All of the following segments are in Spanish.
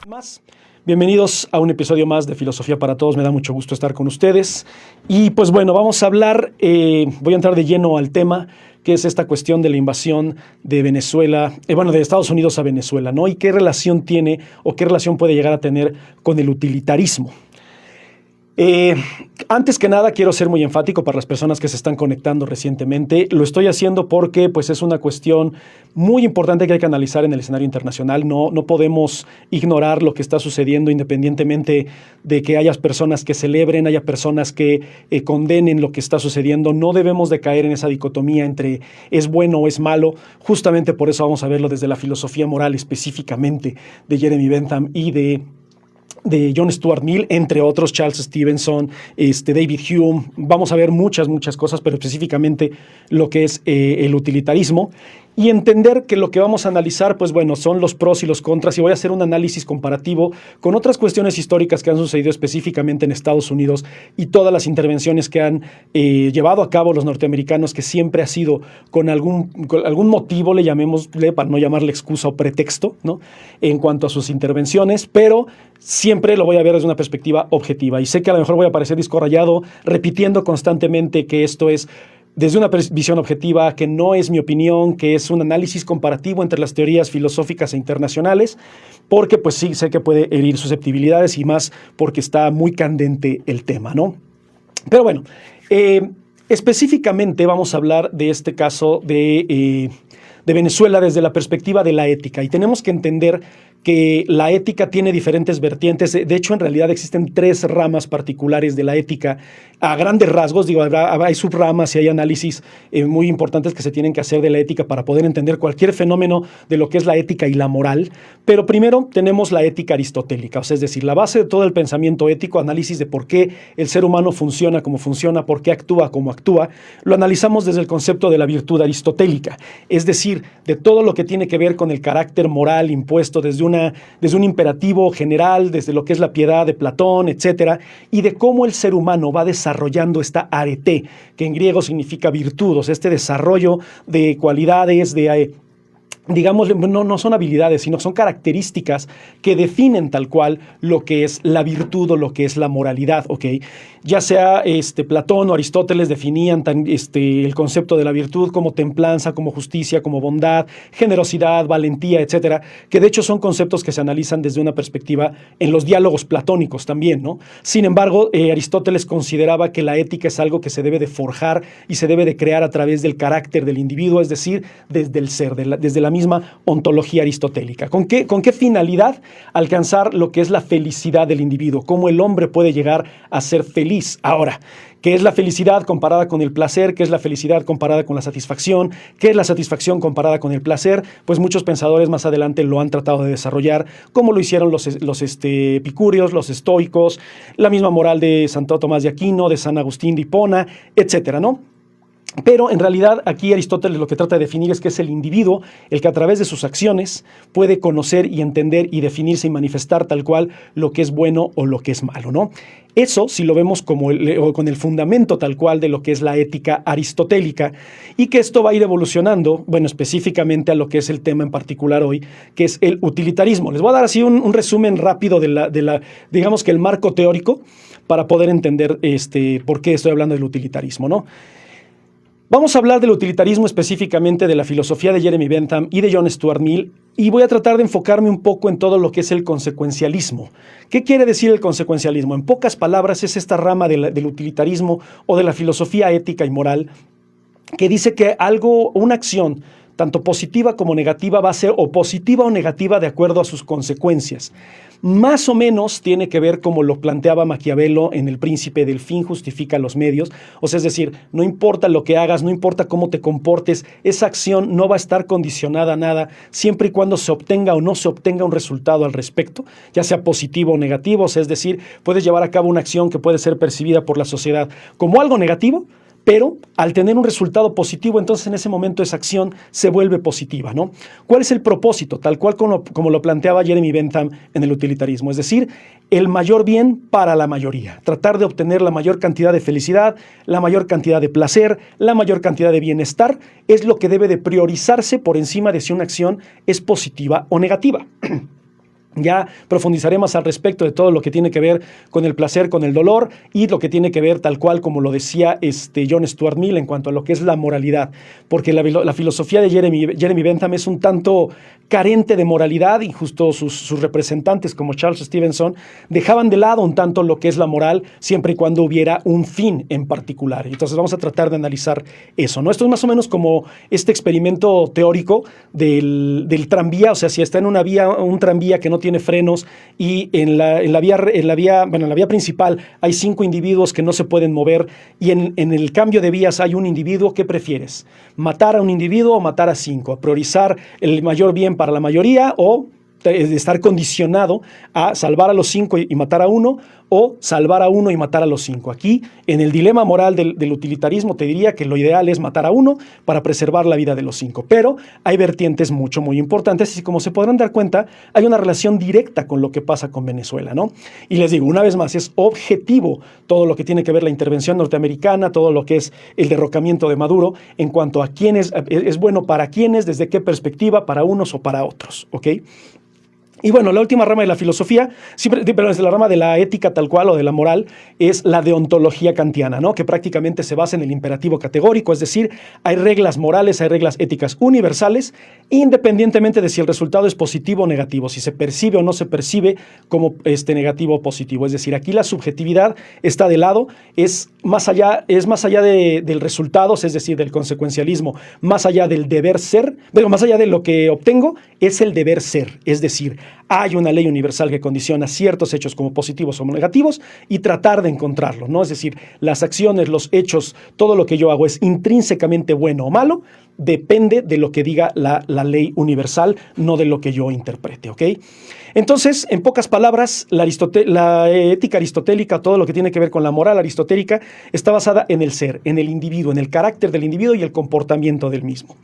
Más. Bienvenidos a un episodio más de Filosofía para Todos. Me da mucho gusto estar con ustedes. Y pues bueno, vamos a hablar, voy a entrar de lleno al tema, que es esta cuestión de la invasión de Venezuela, de Estados Unidos a Venezuela, ¿no? Y qué relación tiene o qué relación puede llegar a tener con el utilitarismo. Antes que nada quiero ser muy enfático para las personas que se están conectando recientemente. Lo estoy haciendo porque pues, es una cuestión muy importante que hay que analizar en el escenario internacional. No podemos ignorar lo que está sucediendo independientemente de que haya personas que celebren, haya personas que condenen lo que está sucediendo. No debemos de caer en esa dicotomía entre es bueno o es malo. Justamente por eso vamos a verlo desde la filosofía moral específicamente de Jeremy Bentham y de John Stuart Mill, entre otros, Charles Stevenson, David Hume. Vamos a ver muchas cosas, pero específicamente lo que es el utilitarismo. Y entender que lo que vamos a analizar, pues bueno, son los pros y los contras, y voy a hacer un análisis comparativo con otras cuestiones históricas que han sucedido específicamente en Estados Unidos y todas las intervenciones que han llevado a cabo los norteamericanos, que siempre ha sido con algún motivo, le llamémosle, para no llamarle excusa o pretexto, ¿no? En cuanto a sus intervenciones, pero siempre lo voy a ver desde una perspectiva objetiva. Y sé que a lo mejor voy a parecer disco rayado, repitiendo constantemente que esto es desde una visión objetiva, que no es mi opinión, que es un análisis comparativo entre las teorías filosóficas e internacionales, porque pues sí, sé que puede herir susceptibilidades y más porque está muy candente el tema, ¿no? Pero bueno, específicamente vamos a hablar de este caso de Venezuela desde la perspectiva de la ética, y tenemos que entender que la ética tiene diferentes vertientes. De hecho, en realidad existen tres ramas particulares de la ética a grandes rasgos. Digo, hay subramas y hay análisis muy importantes que se tienen que hacer de la ética para poder entender cualquier fenómeno de lo que es la ética y la moral. Pero primero tenemos la ética aristotélica, o sea, es decir, la base de todo el pensamiento ético, análisis de por qué el ser humano funciona como funciona, por qué actúa como actúa. Lo analizamos desde el concepto de la virtud aristotélica, es decir, de todo lo que tiene que ver con el carácter moral impuesto desde un imperativo general, desde lo que es la piedad de Platón, etcétera, y de cómo el ser humano va desarrollando esta arete, que en griego significa virtud, o sea, este desarrollo de cualidades, digamos, no son habilidades, sino son características que definen tal cual lo que es la virtud o lo que es la moralidad, ¿ok? Ya sea Platón o Aristóteles definían el concepto de la virtud como templanza, como justicia, como bondad, generosidad, valentía, etcétera, que de hecho son conceptos que se analizan desde una perspectiva en los diálogos platónicos también, ¿no? Sin embargo, Aristóteles consideraba que la ética es algo que se debe de forjar y se debe de crear a través del carácter del individuo, es decir, desde el ser, desde la misma ontología aristotélica. ¿Con qué finalidad? Alcanzar lo que es la felicidad del individuo, cómo el hombre puede llegar a ser feliz. Ahora, ¿qué es la felicidad comparada con el placer? ¿Qué es la felicidad comparada con la satisfacción? ¿Qué es la satisfacción comparada con el placer? Pues muchos pensadores más adelante lo han tratado de desarrollar, como lo hicieron los epicúreos, los estoicos, la misma moral de Santo Tomás de Aquino, de San Agustín de Hipona, etcétera, ¿no? Pero en realidad aquí Aristóteles lo que trata de definir es que es el individuo el que a través de sus acciones puede conocer y entender y definirse y manifestar tal cual lo que es bueno o lo que es malo, ¿no? Eso, si lo vemos con el fundamento tal cual de lo que es la ética aristotélica, y que esto va a ir evolucionando, bueno, específicamente a lo que es el tema en particular hoy, que es el utilitarismo. Les voy a dar así un resumen rápido digamos que el marco teórico para poder entender por qué estoy hablando del utilitarismo, ¿no? Vamos a hablar del utilitarismo, específicamente de la filosofía de Jeremy Bentham y de John Stuart Mill, y voy a tratar de enfocarme un poco en todo lo que es el consecuencialismo. ¿Qué quiere decir el consecuencialismo? En pocas palabras, es esta rama del utilitarismo o de la filosofía ética y moral que dice que una acción, tanto positiva como negativa, va a ser o positiva o negativa de acuerdo a sus consecuencias. Más o menos tiene que ver como lo planteaba Maquiavelo en El Príncipe, del fin justifica los medios. O sea, es decir, no importa lo que hagas, no importa cómo te comportes, esa acción no va a estar condicionada a nada, siempre y cuando se obtenga o no se obtenga un resultado al respecto, ya sea positivo o negativo. O sea, es decir, puedes llevar a cabo una acción que puede ser percibida por la sociedad como algo negativo, pero al tener un resultado positivo, entonces en ese momento esa acción se vuelve positiva, ¿no? ¿Cuál es el propósito? Tal cual como lo planteaba Jeremy Bentham en el utilitarismo, es decir, el mayor bien para la mayoría, tratar de obtener la mayor cantidad de felicidad, la mayor cantidad de placer, la mayor cantidad de bienestar, es lo que debe de priorizarse por encima de si una acción es positiva o negativa. Ya profundizaremos al respecto de todo lo que tiene que ver con el placer, con el dolor y lo que tiene que ver tal cual como lo decía John Stuart Mill en cuanto a lo que es la moralidad, porque la filosofía de Jeremy Bentham es un tanto carente de moralidad y justo sus representantes como Charles Stevenson dejaban de lado un tanto lo que es la moral siempre y cuando hubiera un fin en particular. Entonces vamos a tratar de analizar eso, ¿no? Esto es más o menos como este experimento teórico del tranvía, o sea, si está en una vía, un tranvía que no tiene frenos y en la vía principal hay 5 individuos que no se pueden mover y en el cambio de vías hay un individuo, ¿qué prefieres? ¿Matar a un individuo o matar a 5? ¿Priorizar el mayor bien para la mayoría o estar condicionado a salvar a los 5 y matar a uno, o salvar a uno y matar a los 5? Aquí, en el dilema moral del utilitarismo, te diría que lo ideal es matar a uno para preservar la vida de los 5. Pero hay vertientes muy importantes y, como se podrán dar cuenta, hay una relación directa con lo que pasa con Venezuela, ¿no? Y les digo, una vez más, es objetivo todo lo que tiene que ver la intervención norteamericana, todo lo que es el derrocamiento de Maduro, en cuanto a quién es bueno para quiénes, desde qué perspectiva, para unos o para otros, ¿ok? Y bueno, la última rama de la filosofía, pero es la rama de la ética tal cual o de la moral, es la deontología kantiana, ¿no? Que prácticamente se basa en el imperativo categórico, es decir, hay reglas morales, hay reglas éticas universales, independientemente de si el resultado es positivo o negativo, si se percibe o no se percibe como negativo o positivo. Es decir, aquí la subjetividad está de lado, es más allá del resultado, es decir, del consecuencialismo, más allá del deber ser, pero más allá de lo que obtengo, es el deber ser, es decir, hay una ley universal que condiciona ciertos hechos como positivos o negativos y tratar de encontrarlo, ¿no? Es decir, las acciones, los hechos, todo lo que yo hago es intrínsecamente bueno o malo, depende de lo que diga la ley universal, no de lo que yo interprete, ¿ok? Entonces, en pocas palabras, la ética aristotélica, todo lo que tiene que ver con la moral aristotélica, está basada en el ser, en el individuo, en el carácter del individuo y el comportamiento del mismo.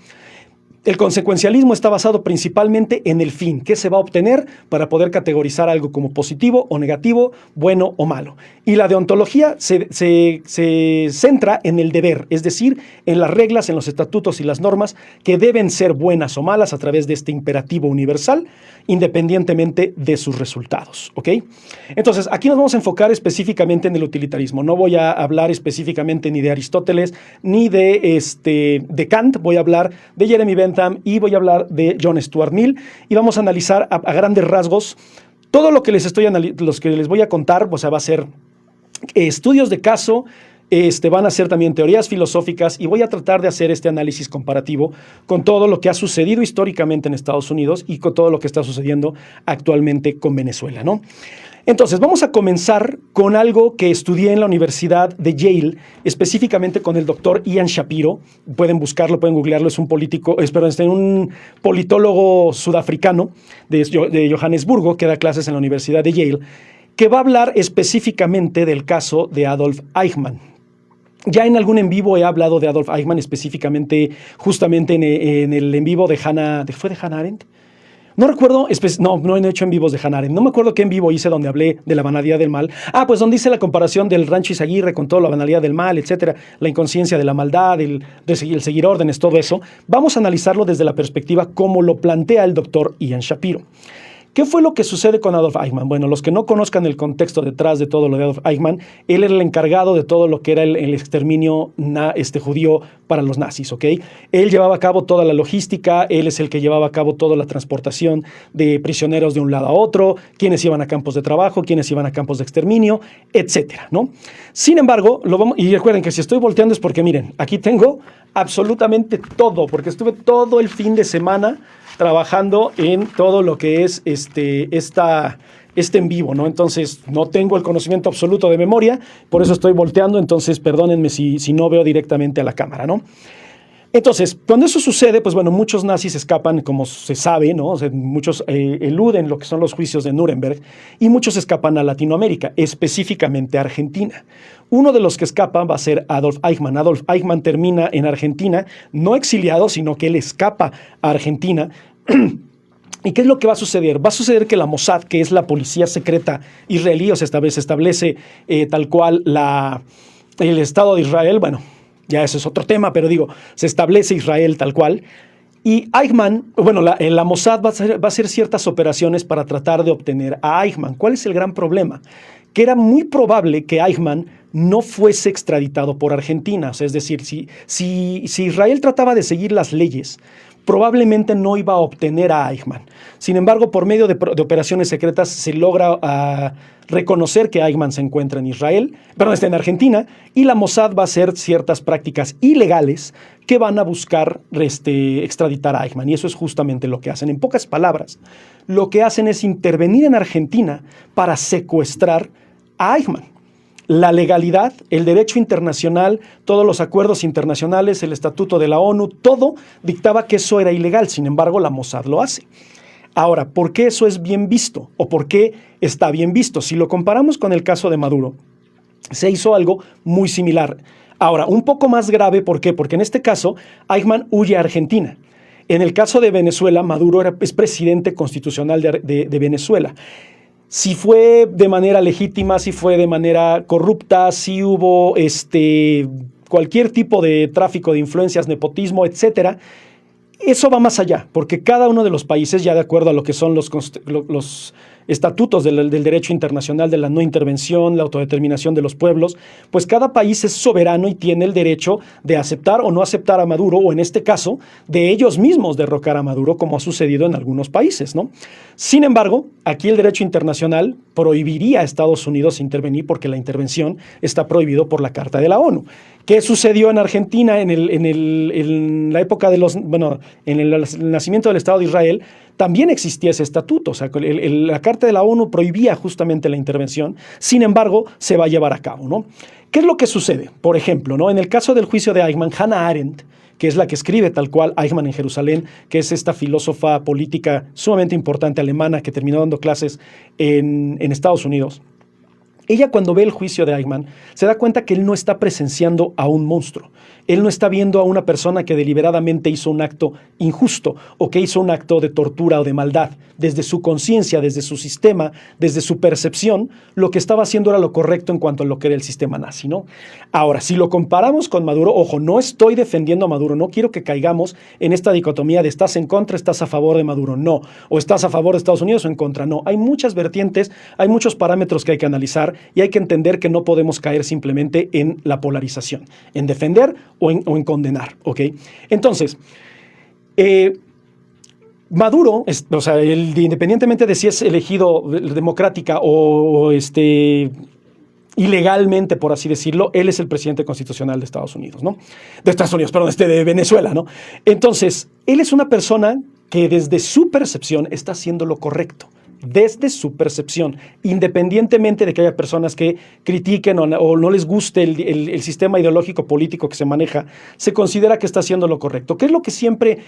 El consecuencialismo está basado principalmente en el fin, qué se va a obtener para poder categorizar algo como positivo o negativo, bueno o malo. Y la deontología se centra en el deber, es decir, en las reglas, en los estatutos y las normas que deben ser buenas o malas a través de este imperativo universal, independientemente de sus resultados, ¿ok? Entonces, aquí nos vamos a enfocar específicamente en el utilitarismo. No voy a hablar específicamente ni de Aristóteles ni de Kant, voy a hablar de Jeremy Bentham y voy a hablar de John Stuart Mill y vamos a analizar a grandes rasgos todo lo que les voy a contar. O sea, va a ser estudios de caso, van a ser también teorías filosóficas y voy a tratar de hacer este análisis comparativo con todo lo que ha sucedido históricamente en Estados Unidos y con todo lo que está sucediendo actualmente con Venezuela, ¿no? Entonces, vamos a comenzar con algo que estudié en la Universidad de Yale, específicamente con el doctor Ian Shapiro. Pueden buscarlo, pueden googlearlo, es un un politólogo sudafricano de Johannesburgo, que da clases en la Universidad de Yale, que va a hablar específicamente del caso de Adolf Eichmann. Ya en algún en vivo he hablado de Adolf Eichmann, específicamente justamente en el en vivo de Hannah, ¿fue de Hannah Arendt? No recuerdo, no he hecho en vivos de Hannah Arendt. No me acuerdo qué en vivo hice donde hablé de la banalidad del mal. Pues donde hice la comparación del Rancho Izaguirre con toda la banalidad del mal, etcétera, la inconsciencia de la maldad, el seguir órdenes, todo eso. Vamos a analizarlo desde la perspectiva como lo plantea el doctor Ian Shapiro. ¿Qué fue lo que sucede con Adolf Eichmann? Bueno, los que no conozcan el contexto detrás de todo lo de Adolf Eichmann, él era el encargado de todo lo que era el exterminio judío para los nazis, ¿ok? Él llevaba a cabo toda la logística, él es el que llevaba a cabo toda la transportación de prisioneros de un lado a otro, quienes iban a campos de trabajo, quienes iban a campos de exterminio, etcétera, ¿no? Sin embargo, y recuerden que si estoy volteando es porque, miren, aquí tengo absolutamente todo, porque estuve todo el fin de semana trabajando en todo lo que es este en vivo, ¿no? Entonces, no tengo el conocimiento absoluto de memoria, por eso estoy volteando, entonces perdónenme si no veo directamente a la cámara, ¿no? Entonces, cuando eso sucede, pues bueno, muchos nazis escapan, como se sabe, ¿no? O sea, muchos eluden lo que son los juicios de Nuremberg y muchos escapan a Latinoamérica, específicamente a Argentina. Uno de los que escapa va a ser Adolf Eichmann. Adolf Eichmann termina en Argentina, no exiliado, sino que él escapa a Argentina. ¿Y qué es lo que va a suceder? Va a suceder que la Mossad, que es la policía secreta israelí, o sea, se establece tal cual el Estado de Israel, bueno, ya ese es otro tema, pero digo, se establece Israel tal cual, Y Eichmann, bueno, la Mossad va a hacer ciertas operaciones para tratar de obtener a Eichmann. ¿Cuál es el gran problema? Que era muy probable que Eichmann no fuese extraditado por Argentina. O sea, es decir, si Israel trataba de seguir las leyes, probablemente no iba a obtener a Eichmann. Sin embargo, por medio de operaciones secretas se logra reconocer que Eichmann se encuentra en está en Argentina, y la Mossad va a hacer ciertas prácticas ilegales que van a buscar extraditar a Eichmann, y eso es justamente lo que hacen. En pocas palabras, lo que hacen es intervenir en Argentina para secuestrar a Eichmann. La legalidad, el derecho internacional, todos los acuerdos internacionales, el estatuto de la ONU, todo dictaba que eso era ilegal. Sin embargo, la Mossad lo hace. Ahora, ¿por qué eso es bien visto? ¿O por qué está bien visto? Si lo comparamos con el caso de Maduro, se hizo algo muy similar. Ahora, un poco más grave, ¿por qué? Porque en este caso, Eichmann huye a Argentina. En el caso de Venezuela, Maduro es presidente constitucional de Venezuela. Si fue de manera legítima, si fue de manera corrupta, si hubo cualquier tipo de tráfico de influencias, nepotismo, etcétera, eso va más allá, porque cada uno de los países, ya de acuerdo a lo que son los estatutos del derecho internacional de la no intervención, la autodeterminación de los pueblos, pues cada país es soberano y tiene el derecho de aceptar o no aceptar a Maduro, o en este caso, de ellos mismos derrocar a Maduro, como ha sucedido en algunos países, ¿no? Sin embargo, aquí el derecho internacional prohibiría a Estados Unidos intervenir porque la intervención está prohibido por la Carta de la ONU. ¿Qué sucedió en Argentina en la época en el nacimiento del Estado de Israel? También existía ese estatuto, o sea, la Carta de la ONU prohibía justamente la intervención, sin embargo, se va a llevar a cabo, ¿no? ¿Qué es lo que sucede? Por ejemplo, ¿no? En el caso del juicio de Eichmann, Hannah Arendt, que es la que escribe tal cual Eichmann en Jerusalén, que es esta filósofa política sumamente importante alemana que terminó dando clases en Estados Unidos, ella, cuando ve el juicio de Eichmann, se da cuenta que él no está presenciando a un monstruo. Él no está viendo a una persona que deliberadamente hizo un acto injusto o que hizo un acto de tortura o de maldad. Desde su conciencia, desde su sistema, desde su percepción, lo que estaba haciendo era lo correcto en cuanto a lo que era el sistema nazi, ¿no? Ahora, si lo comparamos con Maduro, ojo, no estoy defendiendo a Maduro, no quiero que caigamos en esta dicotomía de estás en contra, estás a favor de Maduro, no. O estás a favor de Estados Unidos o en contra, no. Hay muchas vertientes, hay muchos parámetros que hay que analizar y hay que entender que no podemos caer simplemente en la polarización, en defender o en condenar, ¿ok? Entonces, Maduro, o sea, independientemente de si es elegido democrática o ilegalmente, por así decirlo, él es el presidente constitucional de Estados Unidos, ¿no? De Venezuela, ¿no? Entonces, él es una persona que desde su percepción está haciendo lo correcto. Desde su percepción, independientemente de que haya personas que critiquen o no les guste el sistema ideológico político que se maneja, se considera que está haciendo lo correcto. ¿Qué es lo que siempre,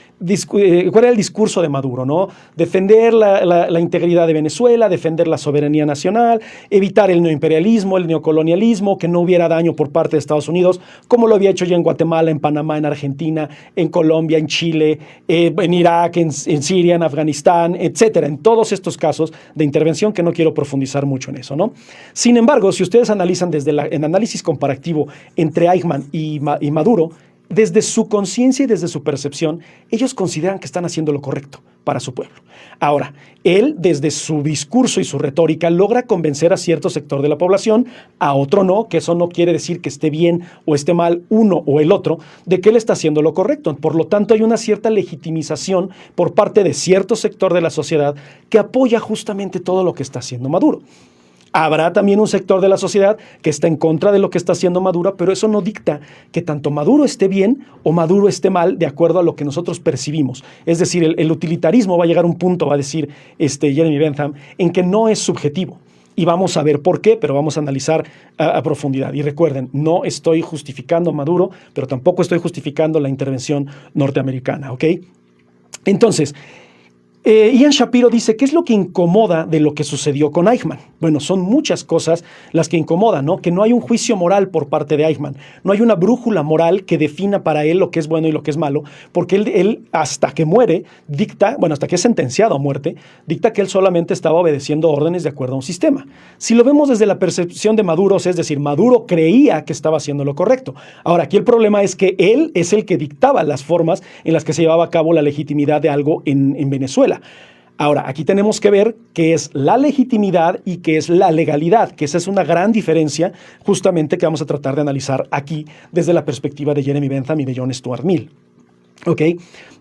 cuál era el discurso de Maduro, ¿no? Defender la integridad de Venezuela, defender la soberanía nacional, evitar el neoimperialismo, el neocolonialismo, que no hubiera daño por parte de Estados Unidos, como lo había hecho ya en Guatemala, en Panamá, en Argentina, en Colombia, en Chile, en Irak, en Siria, en Afganistán, etcétera. En todos estos casos de intervención, que no quiero profundizar mucho en eso, ¿no? Sin embargo, si ustedes analizan en análisis comparativo entre Eichmann y Maduro, desde su conciencia y desde su percepción, ellos consideran que están haciendo lo correcto para su pueblo. Ahora, él, desde su discurso y su retórica, logra convencer a cierto sector de la población, a otro no, que eso no quiere decir que esté bien o esté mal uno o el otro, de que él está haciendo lo correcto. Por lo tanto, hay una cierta legitimización por parte de cierto sector de la sociedad que apoya justamente todo lo que está haciendo Maduro. Habrá también un sector de la sociedad que está en contra de lo que está haciendo Maduro, pero eso no dicta que tanto Maduro esté bien o Maduro esté mal de acuerdo a lo que nosotros percibimos. Es decir, el utilitarismo va a llegar a un punto, va a decir Jeremy Bentham, en que no es subjetivo. Y vamos a ver por qué, pero vamos a analizar a profundidad. Y recuerden, no estoy justificando a Maduro, pero tampoco estoy justificando la intervención norteamericana, ¿ok? Entonces, Ian Shapiro dice, ¿qué es lo que incomoda de lo que sucedió con Eichmann? Bueno, son muchas cosas las que incomodan, ¿no? Que no hay un juicio moral por parte de Eichmann, no hay una brújula moral que defina para él lo que es bueno y lo que es malo, porque él hasta que muere dicta, bueno, hasta que es sentenciado a muerte, dicta que él solamente estaba obedeciendo órdenes de acuerdo a un sistema. Si lo vemos desde la percepción de Maduro, es decir, Maduro creía que estaba haciendo lo correcto. Ahora, aquí el problema es que él es el que dictaba las formas en las que se llevaba a cabo la legitimidad de algo en Venezuela. Ahora, aquí tenemos que ver qué es la legitimidad y qué es la legalidad, que esa es una gran diferencia justamente que vamos a tratar de analizar aquí desde la perspectiva de Jeremy Bentham y de John Stuart Mill. ¿Ok?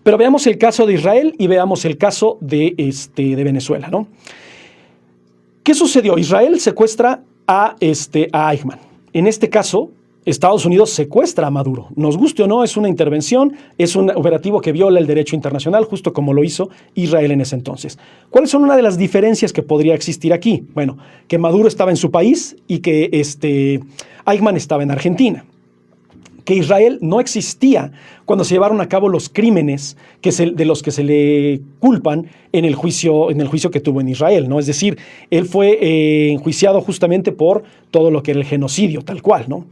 Pero veamos el caso de Israel y veamos el caso de Venezuela, ¿no? ¿Qué sucedió? Israel secuestra a Eichmann. En este caso, Estados Unidos secuestra a Maduro. Nos guste o no, es una intervención, es un operativo que viola el derecho internacional, justo como lo hizo Israel en ese entonces. ¿Cuáles son una de las diferencias que podría existir aquí? Bueno, que Maduro estaba en su país y que Eichmann estaba en Argentina. Que Israel no existía cuando se llevaron a cabo los crímenes de los que se le culpan en el juicio que tuvo en Israel, ¿no? Es decir, él fue enjuiciado justamente por todo lo que era el genocidio, tal cual, ¿no?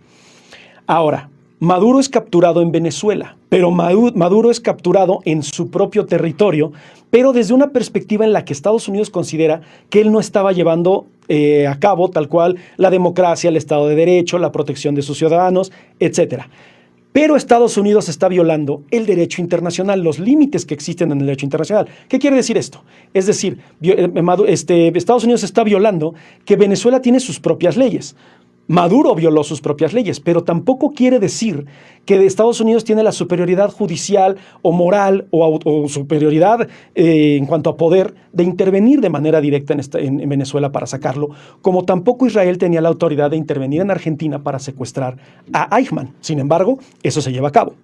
Ahora, Maduro es capturado en Venezuela, pero Maduro es capturado en su propio territorio, pero desde una perspectiva en la que Estados Unidos considera que él no estaba llevando a cabo tal cual la democracia, el Estado de Derecho, la protección de sus ciudadanos, etcétera. Pero Estados Unidos está violando el derecho internacional, los límites que existen en el derecho internacional. ¿Qué quiere decir esto? Es decir, Estados Unidos está violando que Venezuela tiene sus propias leyes. Maduro violó sus propias leyes, pero tampoco quiere decir que Estados Unidos tiene la superioridad judicial o moral o superioridad en cuanto a poder de intervenir de manera directa en Venezuela para sacarlo, como tampoco Israel tenía la autoridad de intervenir en Argentina para secuestrar a Eichmann. Sin embargo, eso se lleva a cabo.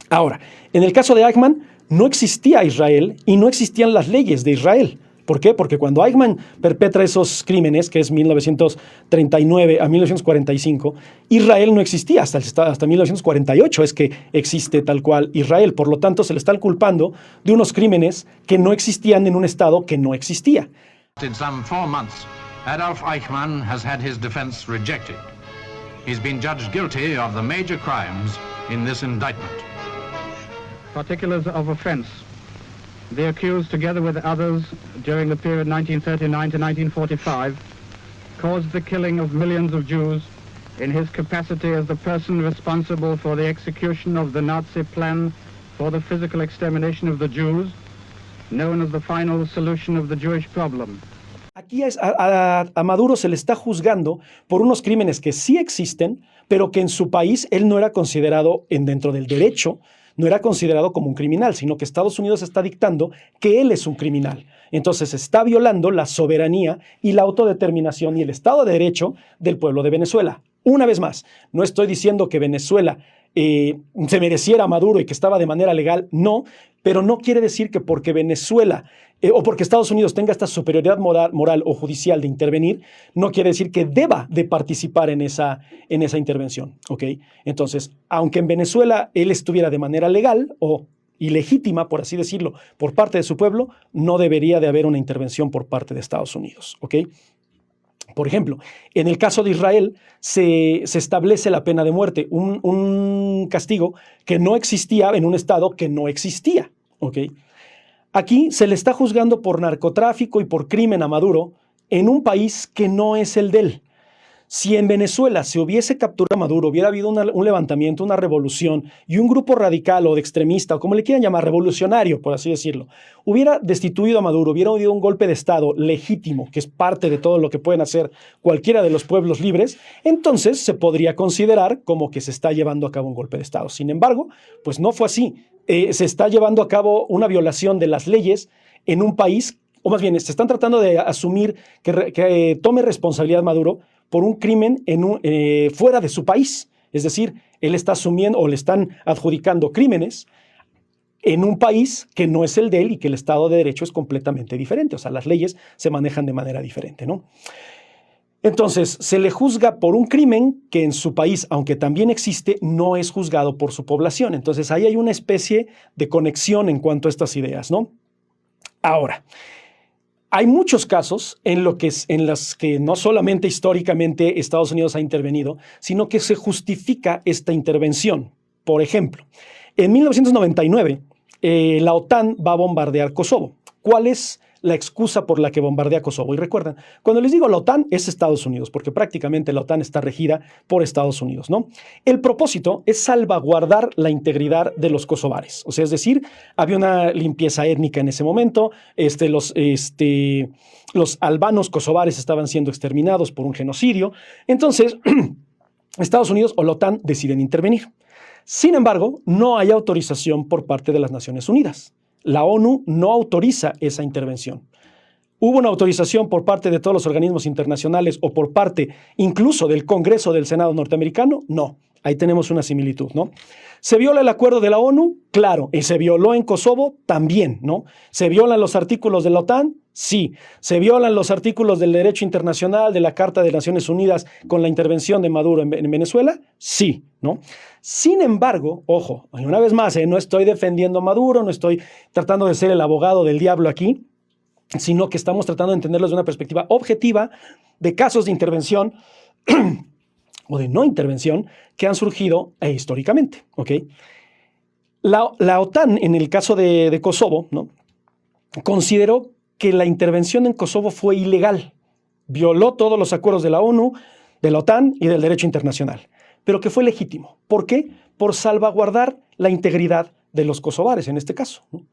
Ahora, en el caso de Eichmann, no existía Israel y no existían las leyes de Israel. ¿Por qué? Porque cuando Eichmann perpetra esos crímenes, que es 1939 a 1945, Israel no existía, hasta 1948 es que existe tal cual Israel. Por lo tanto, se le están culpando de unos crímenes que no existían en un Estado que no existía. In some 4 months, Adolf Eichmann has had his defense rejected. He's been judged guilty of the major crimes in this indictment. Particulars of offense. The accused, together with others, during the period 1939 to 1945, caused the killing of millions of Jews in his capacity as the person responsible for the execution of the Nazi plan for the physical extermination of the Jews, known as the final solution of the Jewish problem. Aquí a Maduro se le está juzgando por unos crímenes que sí existen, pero que en su país él no era considerado dentro del derecho, no era considerado como un criminal, sino que Estados Unidos está dictando que él es un criminal. Entonces está violando la soberanía y la autodeterminación y el Estado de Derecho del pueblo de Venezuela. Una vez más, no estoy diciendo que Venezuela se mereciera a Maduro y que estaba de manera legal, no, pero no quiere decir que porque Venezuela o porque Estados Unidos tenga esta superioridad moral o judicial de intervenir, no quiere decir que deba de participar en esa intervención, ¿ok? Entonces, aunque en Venezuela él estuviera de manera legal o ilegítima, por así decirlo, por parte de su pueblo, no debería de haber una intervención por parte de Estados Unidos, ¿ok? Por ejemplo, en el caso de Israel se establece la pena de muerte, un castigo que no existía en un estado que no existía, ¿ok? Aquí se le está juzgando por narcotráfico y por crimen a Maduro en un país que no es el de él. Si en Venezuela se hubiese capturado a Maduro, hubiera habido un levantamiento, una revolución y un grupo radical o de extremista, o como le quieran llamar, revolucionario, por así decirlo, hubiera destituido a Maduro, hubiera habido un golpe de Estado legítimo, que es parte de todo lo que pueden hacer cualquiera de los pueblos libres, entonces se podría considerar como que se está llevando a cabo un golpe de Estado. Sin embargo, pues no fue así. Se está llevando a cabo una violación de las leyes en un país, o más bien, se están tratando de asumir que tome responsabilidad Maduro por un crimen fuera de su país. Es decir, él está asumiendo o le están adjudicando crímenes en un país que no es el de él y que el Estado de Derecho es completamente diferente. O sea, las leyes se manejan de manera diferente, ¿no? Entonces, se le juzga por un crimen que en su país, aunque también existe, no es juzgado por su población. Entonces, ahí hay una especie de conexión en cuanto a estas ideas, ¿no? Ahora, hay muchos casos en los que no solamente históricamente Estados Unidos ha intervenido, sino que se justifica esta intervención. Por ejemplo, en 1999, la OTAN va a bombardear Kosovo. ¿Cuál es la excusa por la que bombardea Kosovo? Y recuerden, cuando les digo la OTAN es Estados Unidos, porque prácticamente la OTAN está regida por Estados Unidos, ¿no? El propósito es salvaguardar la integridad de los kosovares. O sea, es decir, había una limpieza étnica en ese momento, los albanos kosovares estaban siendo exterminados por un genocidio. Entonces, Estados Unidos o la OTAN deciden intervenir. Sin embargo, no hay autorización por parte de las Naciones Unidas. La ONU no autoriza esa intervención. ¿Hubo una autorización por parte de todos los organismos internacionales o por parte incluso del Congreso del Senado norteamericano? No. Ahí tenemos una similitud, ¿no? ¿Se viola el acuerdo de la ONU? Claro. ¿Y se violó en Kosovo? También, ¿no? ¿Se violan los artículos de la OTAN? Sí. ¿Se violan los artículos del derecho internacional, de la Carta de Naciones Unidas con la intervención de Maduro en Venezuela? Sí, ¿no? Sin embargo, ojo, una vez más, no estoy defendiendo a Maduro, no estoy tratando de ser el abogado del diablo aquí, sino que estamos tratando de entenderlo desde una perspectiva objetiva de casos de intervención o de no intervención que han surgido históricamente, ¿ok? La OTAN, en el caso de Kosovo, ¿no?, consideró que la intervención en Kosovo fue ilegal, violó todos los acuerdos de la ONU, de la OTAN y del derecho internacional, pero que fue legítimo. ¿Por qué? Por salvaguardar la integridad de los kosovares, en este caso, ¿no?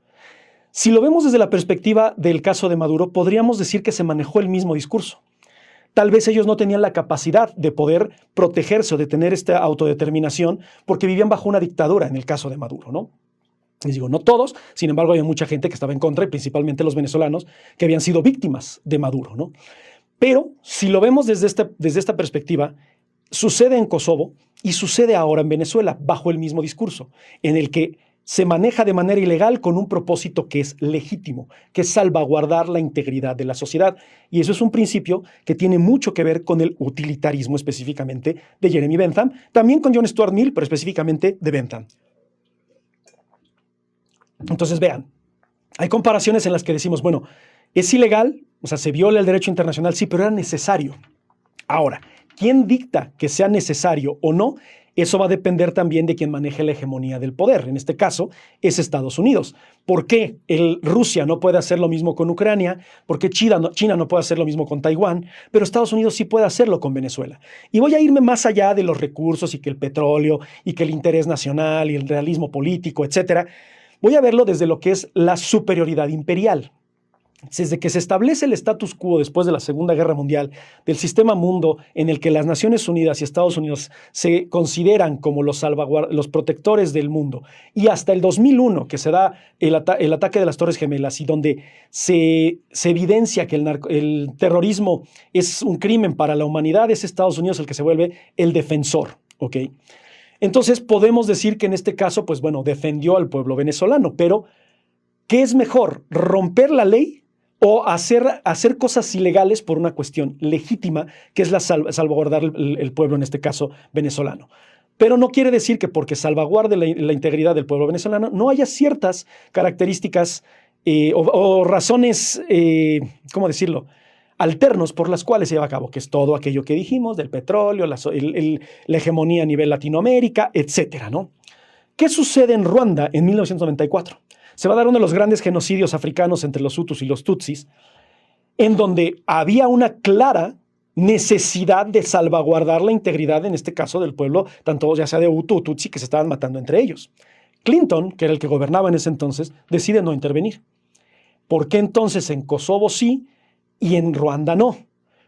Si lo vemos desde la perspectiva del caso de Maduro, podríamos decir que se manejó el mismo discurso. Tal vez ellos no tenían la capacidad de poder protegerse o de tener esta autodeterminación porque vivían bajo una dictadura, en el caso de Maduro, ¿no? Les digo, no todos, sin embargo, había mucha gente que estaba en contra, y principalmente los venezolanos, que habían sido víctimas de Maduro, ¿no? Pero si lo vemos desde esta perspectiva, sucede en Kosovo y sucede ahora en Venezuela, bajo el mismo discurso, en el que se maneja de manera ilegal con un propósito que es legítimo, que es salvaguardar la integridad de la sociedad. Y eso es un principio que tiene mucho que ver con el utilitarismo específicamente de Jeremy Bentham, también con John Stuart Mill, pero específicamente de Bentham. Entonces, vean, hay comparaciones en las que decimos, bueno, es ilegal, o sea, se viola el derecho internacional, sí, pero era necesario. Ahora, ¿quién dicta que sea necesario o no? Eso va a depender también de quien maneje la hegemonía del poder. En este caso, es Estados Unidos. ¿Por qué Rusia no puede hacer lo mismo con Ucrania? ¿Por qué China no puede hacer lo mismo con Taiwán? Pero Estados Unidos sí puede hacerlo con Venezuela. Y voy a irme más allá de los recursos y que el petróleo y que el interés nacional y el realismo político, etcétera. Voy a verlo desde lo que es la superioridad imperial. Desde que se establece el status quo después de la Segunda Guerra Mundial del sistema mundo en el que las Naciones Unidas y Estados Unidos se consideran como los protectores del mundo, y hasta el 2001 que se da el ataque de las Torres Gemelas y donde se evidencia que el terrorismo es un crimen para la humanidad, es Estados Unidos el que se vuelve el defensor, ¿ok? Entonces podemos decir que en este caso, pues bueno, defendió al pueblo venezolano, pero ¿qué es mejor? ¿Romper la ley o hacer cosas ilegales por una cuestión legítima, que es la salvaguardar el pueblo, en este caso venezolano? Pero no quiere decir que porque salvaguarde la integridad del pueblo venezolano no haya ciertas características o razones, ¿cómo decirlo?, alternos por las cuales se lleva a cabo, que es todo aquello que dijimos del petróleo, la hegemonía a nivel Latinoamérica, etcétera, ¿no? ¿Qué sucede en Ruanda en 1994? Se va a dar uno de los grandes genocidios africanos entre los Hutus y los Tutsis, en donde había una clara necesidad de salvaguardar la integridad, en este caso, del pueblo, tanto ya sea de Hutu o Tutsi, que se estaban matando entre ellos. Clinton, que era el que gobernaba en ese entonces, decide no intervenir. ¿Por qué entonces en Kosovo sí y en Ruanda no?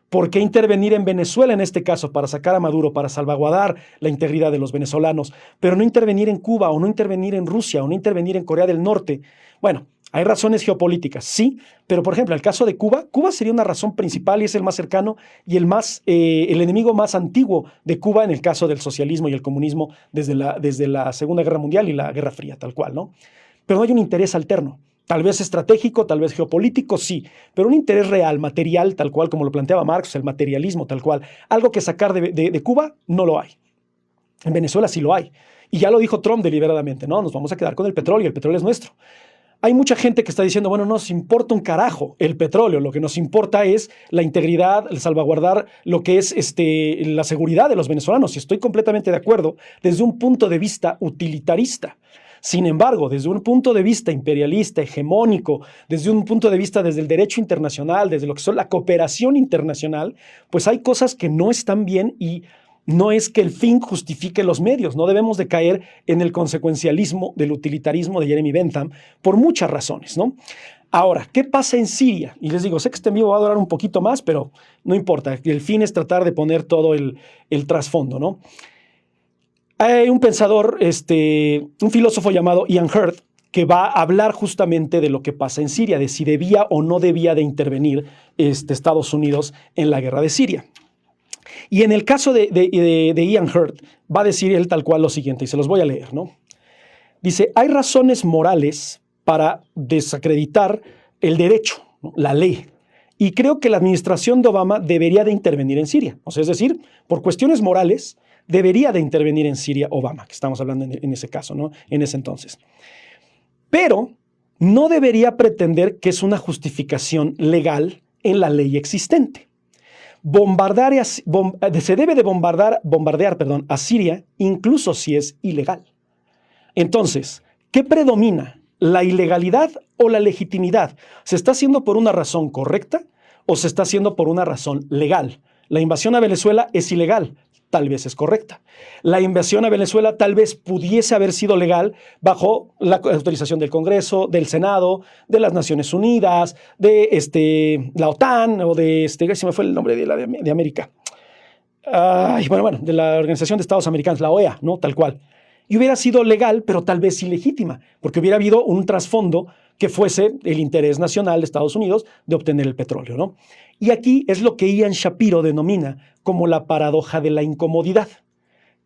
¿Por qué intervenir en Venezuela en este caso para sacar a Maduro, para salvaguardar la integridad de los venezolanos, pero no intervenir en Cuba o no intervenir en Rusia o no intervenir en Corea del Norte? Bueno, hay razones geopolíticas, sí, pero por ejemplo, el caso de Cuba sería una razón principal y es el más cercano y el enemigo más antiguo de Cuba en el caso del socialismo y el comunismo desde la Segunda Guerra Mundial y la Guerra Fría, tal cual, ¿no? Pero no hay un interés alterno. Tal vez estratégico, tal vez geopolítico, sí, pero un interés real, material, tal cual como lo planteaba Marx, el materialismo tal cual, algo que sacar de Cuba, no lo hay. En Venezuela sí lo hay. Y ya lo dijo Trump deliberadamente, no, nos vamos a quedar con el petróleo es nuestro. hay mucha gente que está diciendo, bueno, no nos importa un carajo el petróleo, lo que nos importa es la integridad, el salvaguardar lo que es la seguridad de los venezolanos. Y estoy completamente de acuerdo desde un punto de vista utilitarista. Sin embargo, desde un punto de vista imperialista, hegemónico, desde un punto de vista desde el derecho internacional, desde lo que son la cooperación internacional, pues hay cosas que no están bien y no es que el fin justifique los medios. No debemos de caer en el consecuencialismo del utilitarismo de Jeremy Bentham por muchas razones, ¿no? Ahora, ¿qué pasa en Siria? Y les digo, sé que este en vivo va a durar un poquito más, pero no importa. El fin es tratar de poner todo el trasfondo, ¿no? Hay un pensador, un filósofo llamado Ian Hurt, que va a hablar justamente de lo que pasa en Siria, de si debía o no debía de intervenir Estados Unidos en la guerra de Siria. Y en el caso de Ian Hurt, va a decir él tal cual lo siguiente, y se los voy a leer, ¿no? Dice, hay razones morales para desacreditar el derecho, ¿no? La ley. Y creo que la administración de Obama debería de intervenir en Siria. O sea, es decir, por cuestiones morales, debería de intervenir en Siria Obama, que estamos hablando en ese caso, ¿no? En ese entonces. Pero no debería pretender que es una justificación legal en la ley existente. Se debe de bombardear a Siria, incluso si es ilegal. Entonces, ¿qué predomina? ¿La ilegalidad o la legitimidad? ¿Se está haciendo por una razón correcta o se está haciendo por una razón legal? La invasión a Venezuela es ilegal, tal vez es correcta. La invasión a Venezuela tal vez pudiese haber sido legal bajo la autorización del Congreso, del Senado, de las Naciones Unidas, de la OTAN o se me fue el nombre de América. De la Organización de Estados Americanos, la OEA, ¿no? Tal cual. Y hubiera sido legal, pero tal vez ilegítima, porque hubiera habido un trasfondo que fuese el interés nacional de Estados Unidos de obtener el petróleo, ¿no? Y aquí es lo que Ian Shapiro denomina como la paradoja de la incomodidad.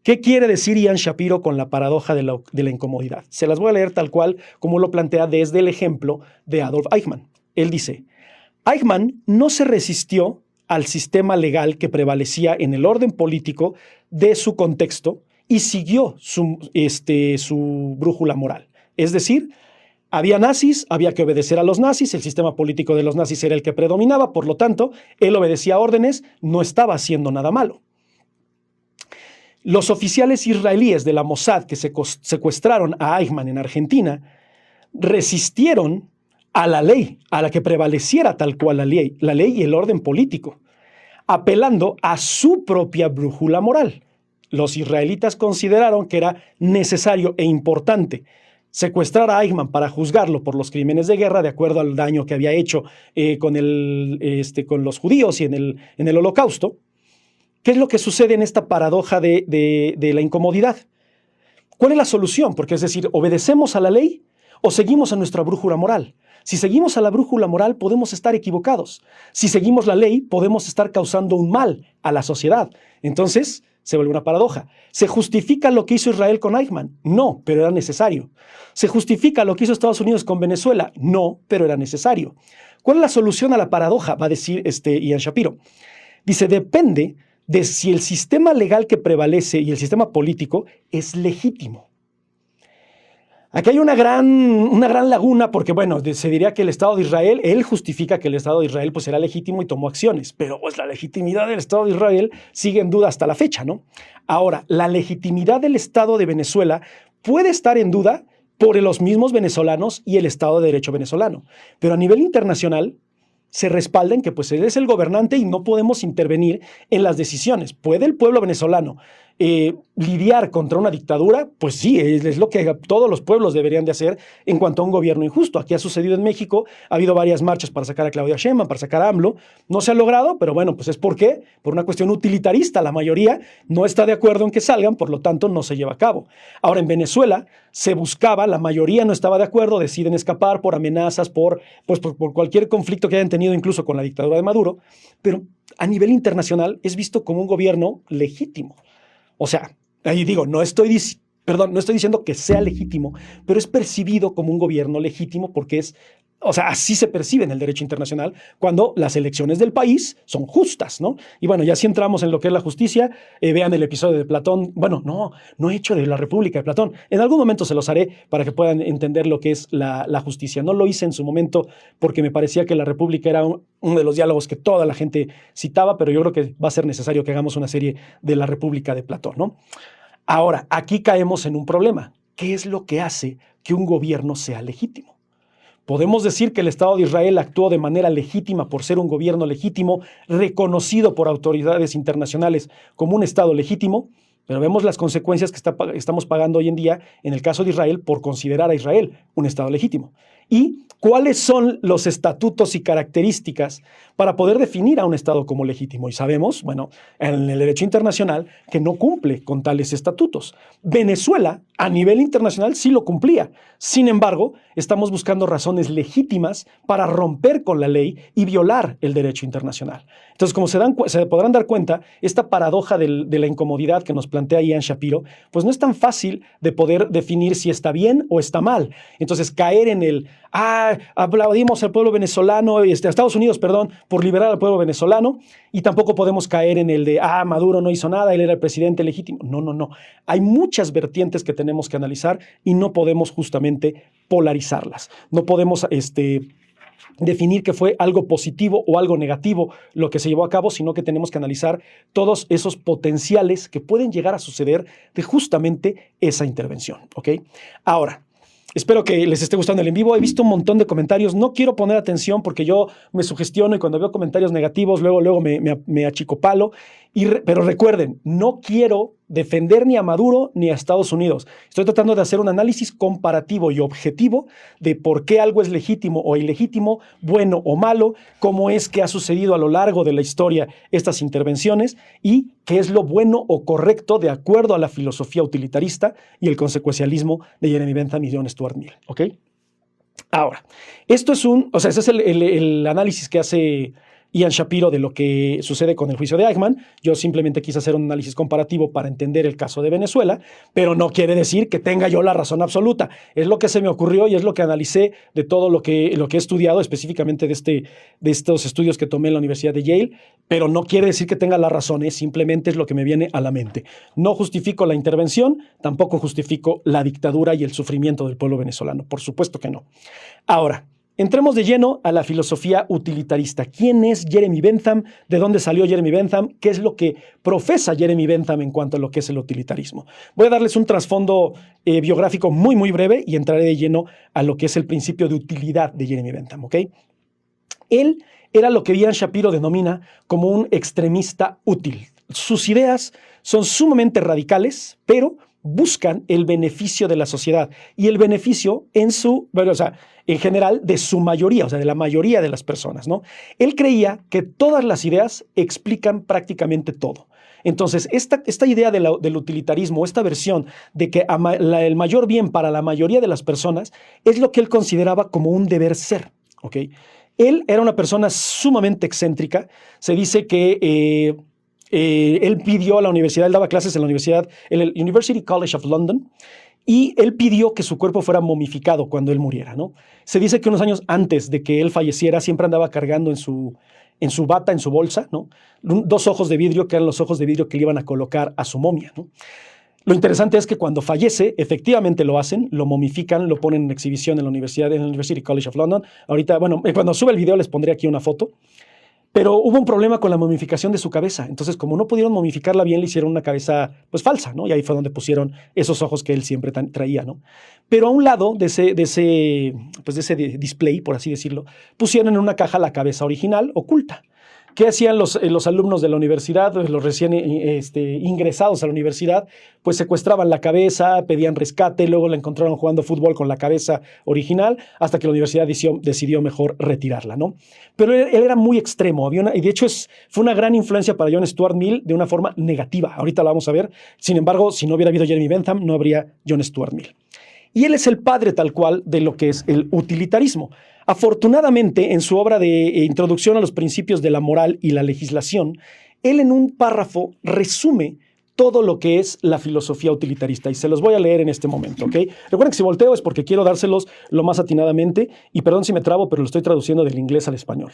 ¿Qué quiere decir Ian Shapiro con la paradoja de la incomodidad? Se las voy a leer tal cual como lo plantea desde el ejemplo de Adolf Eichmann. Él dice, Eichmann no se resistió al sistema legal que prevalecía en el orden político de su contexto y siguió su brújula moral. Es decir, había nazis, había que obedecer a los nazis, el sistema político de los nazis era el que predominaba, por lo tanto, él obedecía órdenes, no estaba haciendo nada malo. Los oficiales israelíes de la Mossad que secuestraron a Eichmann en Argentina resistieron a la ley, a la que prevaleciera tal cual la ley y el orden político, apelando a su propia brújula moral. Los israelitas consideraron que era necesario e importante secuestrar a Eichmann para juzgarlo por los crímenes de guerra de acuerdo al daño que había hecho con los judíos y en el Holocausto. ¿Qué es lo que sucede en esta paradoja de la incomodidad? ¿Cuál es la solución? Porque es decir, ¿obedecemos a la ley o seguimos a nuestra brújula moral? Si seguimos a la brújula moral, podemos estar equivocados. Si seguimos la ley, podemos estar causando un mal a la sociedad. Entonces, se vuelve una paradoja. ¿Se justifica lo que hizo Israel con Eichmann? No, pero era necesario. ¿Se justifica lo que hizo Estados Unidos con Venezuela? No, pero era necesario. ¿Cuál es la solución a la paradoja? Va a decir Ian Shapiro. Dice, depende de si el sistema legal que prevalece y el sistema político es legítimo. Aquí hay una gran laguna porque, bueno, se diría que el Estado de Israel, él justifica que el Estado de Israel pues era legítimo y tomó acciones, pero pues la legitimidad del Estado de Israel sigue en duda hasta la fecha, ¿no? Ahora, la legitimidad del Estado de Venezuela puede estar en duda por los mismos venezolanos y el Estado de Derecho venezolano, pero a nivel internacional se respalda en que pues él es el gobernante y no podemos intervenir en las decisiones. ¿Puede el pueblo venezolano lidiar contra una dictadura? Pues sí, es lo que todos los pueblos deberían de hacer en cuanto a un gobierno injusto. Aquí ha sucedido en México, ha habido varias marchas para sacar a Claudia Sheinbaum, para sacar a AMLO. No se ha logrado, pero bueno, pues es por una cuestión utilitarista. La mayoría no está de acuerdo en que salgan, por lo tanto no se lleva a cabo. Ahora, en Venezuela se buscaba, la mayoría no estaba de acuerdo, deciden escapar por amenazas, por cualquier conflicto que hayan tenido incluso con la dictadura de Maduro, pero a nivel internacional es visto como un gobierno legítimo. O sea, ahí digo, no estoy diciendo que sea legítimo, pero es percibido como un gobierno legítimo porque es O sea, así se percibe en el derecho internacional cuando las elecciones del país son justas, ¿no? Y bueno, ya si entramos en lo que es la justicia, vean el episodio de Platón. Bueno, no he hecho de la República de Platón. En algún momento se los haré para que puedan entender lo que es la justicia. No lo hice en su momento porque me parecía que la República era uno de los diálogos que toda la gente citaba, pero yo creo que va a ser necesario que hagamos una serie de la República de Platón, ¿no? Ahora, aquí caemos en un problema. ¿Qué es lo que hace que un gobierno sea legítimo? Podemos decir que el Estado de Israel actuó de manera legítima por ser un gobierno legítimo, reconocido por autoridades internacionales como un Estado legítimo, pero vemos las consecuencias que estamos pagando hoy en día en el caso de Israel por considerar a Israel un Estado legítimo. ¿Y cuáles son los estatutos y características para poder definir a un Estado como legítimo? Y sabemos, bueno, en el derecho internacional, que no cumple con tales estatutos. Venezuela, a nivel internacional, sí lo cumplía. Sin embargo, estamos buscando razones legítimas para romper con la ley y violar el derecho internacional. Entonces, como se podrán dar cuenta, esta paradoja de la incomodidad que nos plantea Ian Shapiro, pues no es tan fácil de poder definir si está bien o está mal. Entonces, caer en el, aplaudimos al pueblo venezolano, a Estados Unidos, perdón, por liberar al pueblo venezolano, y tampoco podemos caer en el de, Maduro no hizo nada, él era el presidente legítimo. No. Hay muchas vertientes que tenemos que analizar y no podemos justamente polarizarlas. No podemos definir que fue algo positivo o algo negativo lo que se llevó a cabo, sino que tenemos que analizar todos esos potenciales que pueden llegar a suceder de justamente esa intervención, ¿ok? Ahora, espero que les esté gustando el en vivo. He visto un montón de comentarios. No quiero poner atención porque yo me sugestiono y cuando veo comentarios negativos, luego me achicopalo. Pero recuerden, no quiero defender ni a Maduro ni a Estados Unidos. Estoy tratando de hacer un análisis comparativo y objetivo de por qué algo es legítimo o ilegítimo, bueno o malo, cómo es que ha sucedido a lo largo de la historia estas intervenciones y qué es lo bueno o correcto de acuerdo a la filosofía utilitarista y el consecuencialismo de Jeremy Bentham y John Stuart Mill, ¿ok? Ahora, ese es el análisis que hace Ian Shapiro de lo que sucede con el juicio de Eichmann. Yo simplemente quise hacer un análisis comparativo para entender el caso de Venezuela, pero no quiere decir que tenga yo la razón absoluta. Es lo que se me ocurrió y es lo que analicé de todo lo que he estudiado, específicamente de estos estudios que tomé en la Universidad de Yale, pero no quiere decir que tenga la razón, simplemente es lo que me viene a la mente. No justifico la intervención, tampoco justifico la dictadura y el sufrimiento del pueblo venezolano. Por supuesto que no. Ahora, entremos de lleno a la filosofía utilitarista. ¿Quién es Jeremy Bentham? ¿De dónde salió Jeremy Bentham? ¿Qué es lo que profesa Jeremy Bentham en cuanto a lo que es el utilitarismo? Voy a darles un trasfondo biográfico muy, muy breve y entraré de lleno a lo que es el principio de utilidad de Jeremy Bentham, ¿ok? Él era lo que Ian Shapiro denomina como un extremista útil. Sus ideas son sumamente radicales, pero buscan el beneficio de la sociedad y el beneficio en general de su mayoría, o sea, de la mayoría de las personas, ¿no? Él creía que todas las ideas explican prácticamente todo. Entonces, esta idea del utilitarismo, esta versión de que el mayor bien para la mayoría de las personas es lo que él consideraba como un deber ser, ¿ok? Él era una persona sumamente excéntrica. Se dice que él pidió a la universidad, él daba clases en el University College of London, y él pidió que su cuerpo fuera momificado cuando él muriera, ¿no? Se dice que unos años antes de que él falleciera, siempre andaba cargando en su bata, en su bolsa, ¿no? 2 ojos de vidrio, que eran los ojos de vidrio que le iban a colocar a su momia, ¿no? Lo interesante es que cuando fallece, efectivamente lo hacen, lo momifican, lo ponen en exhibición en el University College of London. Ahorita, cuando sube el video les pondré aquí una foto. Pero hubo un problema con la momificación de su cabeza. Entonces, como no pudieron momificarla bien, le hicieron una cabeza pues falsa, ¿no? Y ahí fue donde pusieron esos ojos que él siempre traía, ¿no? Pero a un lado de ese display, por así decirlo, pusieron en una caja la cabeza original oculta. ¿Qué hacían los alumnos de la universidad, los recién ingresados a la universidad? Pues secuestraban la cabeza, pedían rescate, luego la encontraron jugando fútbol con la cabeza original, hasta que la universidad decidió mejor retirarla, ¿no? Pero él era muy extremo, y de hecho fue una gran influencia para John Stuart Mill de una forma negativa. Ahorita la vamos a ver. Sin embargo, si no hubiera habido Jeremy Bentham, no habría John Stuart Mill. Y él es el padre tal cual de lo que es el utilitarismo. Afortunadamente, en su obra de Introducción a los principios de la moral y la legislación, él en un párrafo resume todo lo que es la filosofía utilitarista. Y se los voy a leer en este momento, ¿ok? Recuerden que si volteo es porque quiero dárselos lo más atinadamente. Y perdón si me trabo, pero lo estoy traduciendo del inglés al español.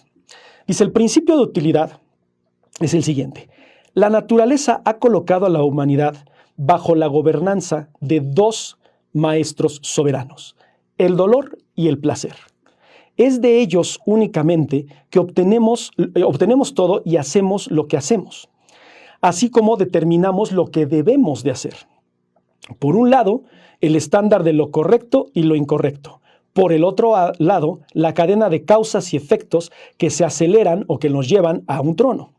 Dice, el principio de utilidad es el siguiente. La naturaleza ha colocado a la humanidad bajo la gobernanza de dos maestros soberanos, el dolor y el placer. Es de ellos únicamente que obtenemos todo y hacemos lo que hacemos, así como determinamos lo que debemos de hacer. Por un lado, el estándar de lo correcto y lo incorrecto. Por el otro lado, la cadena de causas y efectos que se aceleran o que nos llevan a un trono.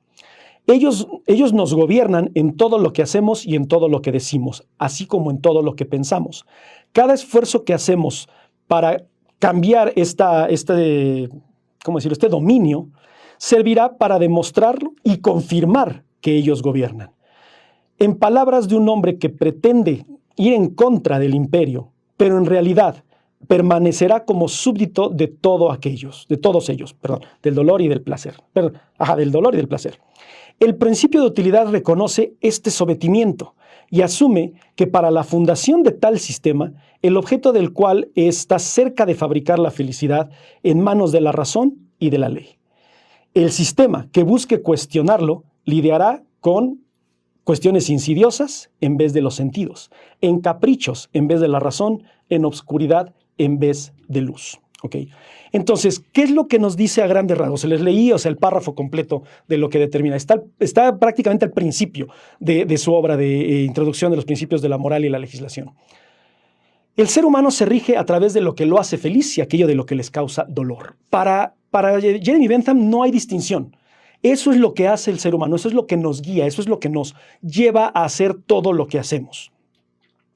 Ellos nos gobiernan en todo lo que hacemos y en todo lo que decimos, así como en todo lo que pensamos. Cada esfuerzo que hacemos para cambiar este dominio servirá para demostrarlo y confirmar que ellos gobiernan. En palabras de un hombre que pretende ir en contra del imperio, pero en realidad permanecerá como súbdito de todos ellos, del dolor y del placer. Del dolor y del placer. El principio de utilidad reconoce este sometimiento y asume que para la fundación de tal sistema, el objeto del cual está cerca de fabricar la felicidad en manos de la razón y de la ley. El sistema que busque cuestionarlo lidiará con cuestiones insidiosas en vez de los sentidos, en caprichos en vez de la razón, en obscuridad en vez de luz. ¿Okay? Entonces, ¿qué es lo que nos dice a grandes rasgos? Se les leí, el párrafo completo de lo que determina. Está prácticamente al principio de su obra de introducción de los principios de la moral y la legislación. El ser humano se rige a través de lo que lo hace feliz y aquello de lo que les causa dolor. Para Jeremy Bentham no hay distinción. Eso es lo que hace el ser humano, eso es lo que nos guía, eso es lo que nos lleva a hacer todo lo que hacemos.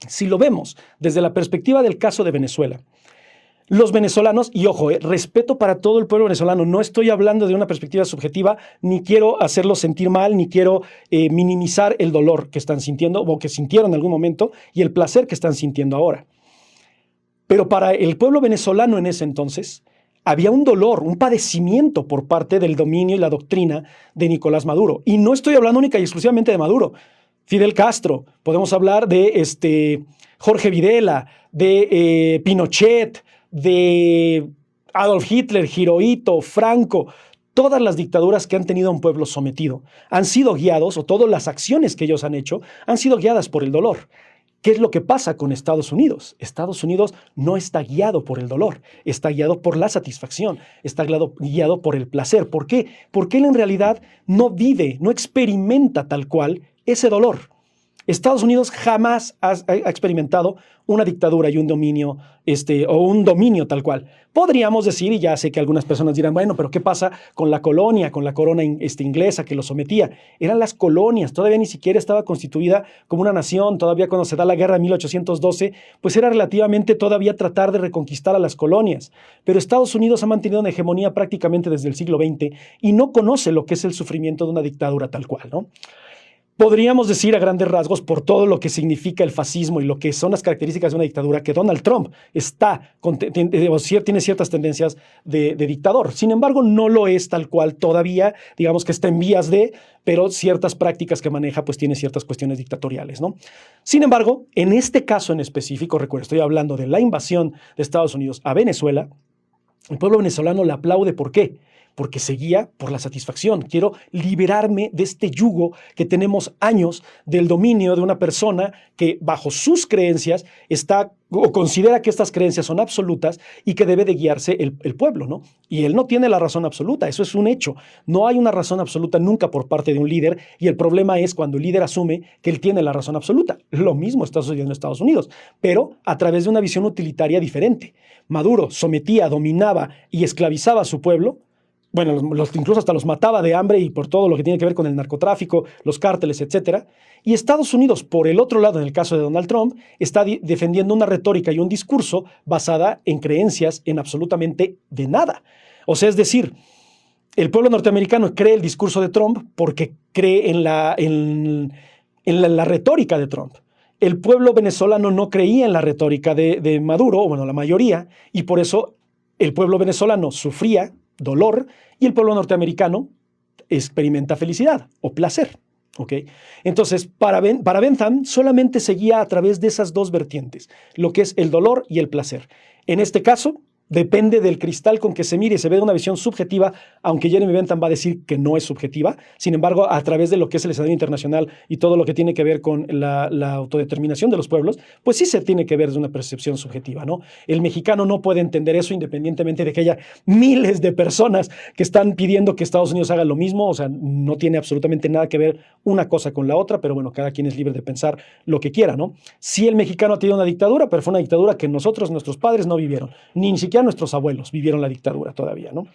Si lo vemos desde la perspectiva del caso de Venezuela, los venezolanos, y ojo, respeto para todo el pueblo venezolano, no estoy hablando de una perspectiva subjetiva, ni quiero hacerlos sentir mal, ni quiero minimizar el dolor que están sintiendo o que sintieron en algún momento y el placer que están sintiendo ahora. Pero para el pueblo venezolano en ese entonces había un dolor, un padecimiento por parte del dominio y la doctrina de Nicolás Maduro. Y no estoy hablando única y exclusivamente de Maduro. Fidel Castro, podemos hablar de Jorge Videla, de Pinochet, de Adolf Hitler, Hirohito, Franco. Todas las dictaduras que han tenido a un pueblo sometido han sido guiados, o todas las acciones que ellos han hecho, han sido guiadas por el dolor. ¿Qué es lo que pasa con Estados Unidos? Estados Unidos no está guiado por el dolor, está guiado por la satisfacción, está guiado por el placer. ¿Por qué? Porque él en realidad no vive, no experimenta tal cual ese dolor. Estados Unidos jamás ha experimentado una dictadura y un dominio, o un dominio tal cual. Podríamos decir, y ya sé que algunas personas dirán, bueno, pero ¿qué pasa con la colonia, con la corona inglesa que lo sometía? Eran las colonias, todavía ni siquiera estaba constituida como una nación, todavía cuando se da la guerra en 1812, pues era relativamente todavía tratar de reconquistar a las colonias. Pero Estados Unidos ha mantenido una hegemonía prácticamente desde el siglo XX y no conoce lo que es el sufrimiento de una dictadura tal cual, ¿no? Podríamos decir a grandes rasgos, por todo lo que significa el fascismo y lo que son las características de una dictadura, que Donald Trump tiene ciertas tendencias de dictador. Sin embargo, no lo es tal cual todavía, digamos que está en vías pero ciertas prácticas que maneja, pues tiene ciertas cuestiones dictatoriales, ¿no? Sin embargo, en este caso en específico, recuerdo, estoy hablando de la invasión de Estados Unidos a Venezuela, el pueblo venezolano le aplaude. ¿Por qué? Porque se guía por la satisfacción. Quiero liberarme de este yugo que tenemos años del dominio de una persona que bajo sus creencias está o considera que estas creencias son absolutas y que debe de guiarse el pueblo, ¿no? Y él no tiene la razón absoluta, eso es un hecho. No hay una razón absoluta nunca por parte de un líder y el problema es cuando el líder asume que él tiene la razón absoluta. Lo mismo está sucediendo en Estados Unidos, pero a través de una visión utilitaria diferente. Maduro sometía, dominaba y esclavizaba a su pueblo. Bueno, incluso hasta los mataba de hambre y por todo lo que tiene que ver con el narcotráfico, los cárteles, etc. Y Estados Unidos, por el otro lado, en el caso de Donald Trump, está defendiendo una retórica y un discurso basada en creencias en absolutamente de nada. O sea, es decir, el pueblo norteamericano cree el discurso de Trump porque cree en la retórica de Trump. El pueblo venezolano no creía en la retórica de Maduro, o bueno, la mayoría, y por eso el pueblo venezolano sufría dolor y el pueblo norteamericano experimenta felicidad o placer. ¿ok? Entonces, para Bentham solamente seguía a través de esas dos vertientes, lo que es el dolor y el placer. En este caso, depende del cristal con que se mire, se ve una visión subjetiva, aunque Jeremy Bentham va a decir que no es subjetiva. Sin embargo, a través de lo que es el escenario internacional y todo lo que tiene que ver con la autodeterminación de los pueblos, pues sí se tiene que ver desde una percepción subjetiva, ¿no? El mexicano no puede entender eso independientemente de que haya miles de personas que están pidiendo que Estados Unidos haga lo mismo. O sea, no tiene absolutamente nada que ver una cosa con la otra, pero bueno, cada quien es libre de pensar lo que quiera, ¿no? Sí, el mexicano ha tenido una dictadura, pero fue una dictadura que nuestros padres no vivieron, ni siquiera nuestros abuelos vivieron la dictadura todavía, ¿no?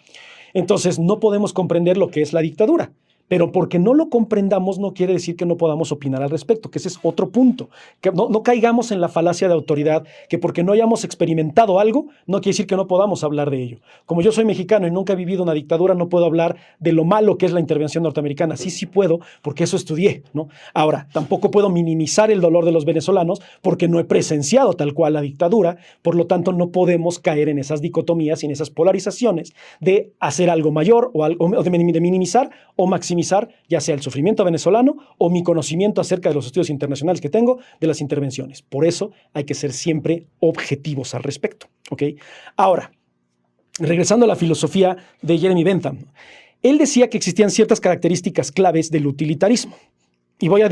Entonces no podemos comprender lo que es la dictadura, pero porque no lo comprendamos no quiere decir que no podamos opinar al respecto, que ese es otro punto, que no caigamos en la falacia de autoridad, que porque no hayamos experimentado algo, no quiere decir que no podamos hablar de ello. Como yo soy mexicano y nunca he vivido una dictadura, no puedo hablar de lo malo que es la intervención norteamericana. Sí puedo, porque eso estudié, ¿no? Ahora, tampoco puedo minimizar el dolor de los venezolanos porque no he presenciado tal cual la dictadura, por lo tanto no podemos caer en esas dicotomías y en esas polarizaciones de hacer algo mayor o de minimizar o maximizar ya sea el sufrimiento venezolano o mi conocimiento acerca de los estudios internacionales que tengo de las intervenciones. Por eso hay que ser siempre objetivos al respecto, ¿ok? Ahora, regresando a la filosofía de Jeremy Bentham, él decía que existían ciertas características claves del utilitarismo. Y voy a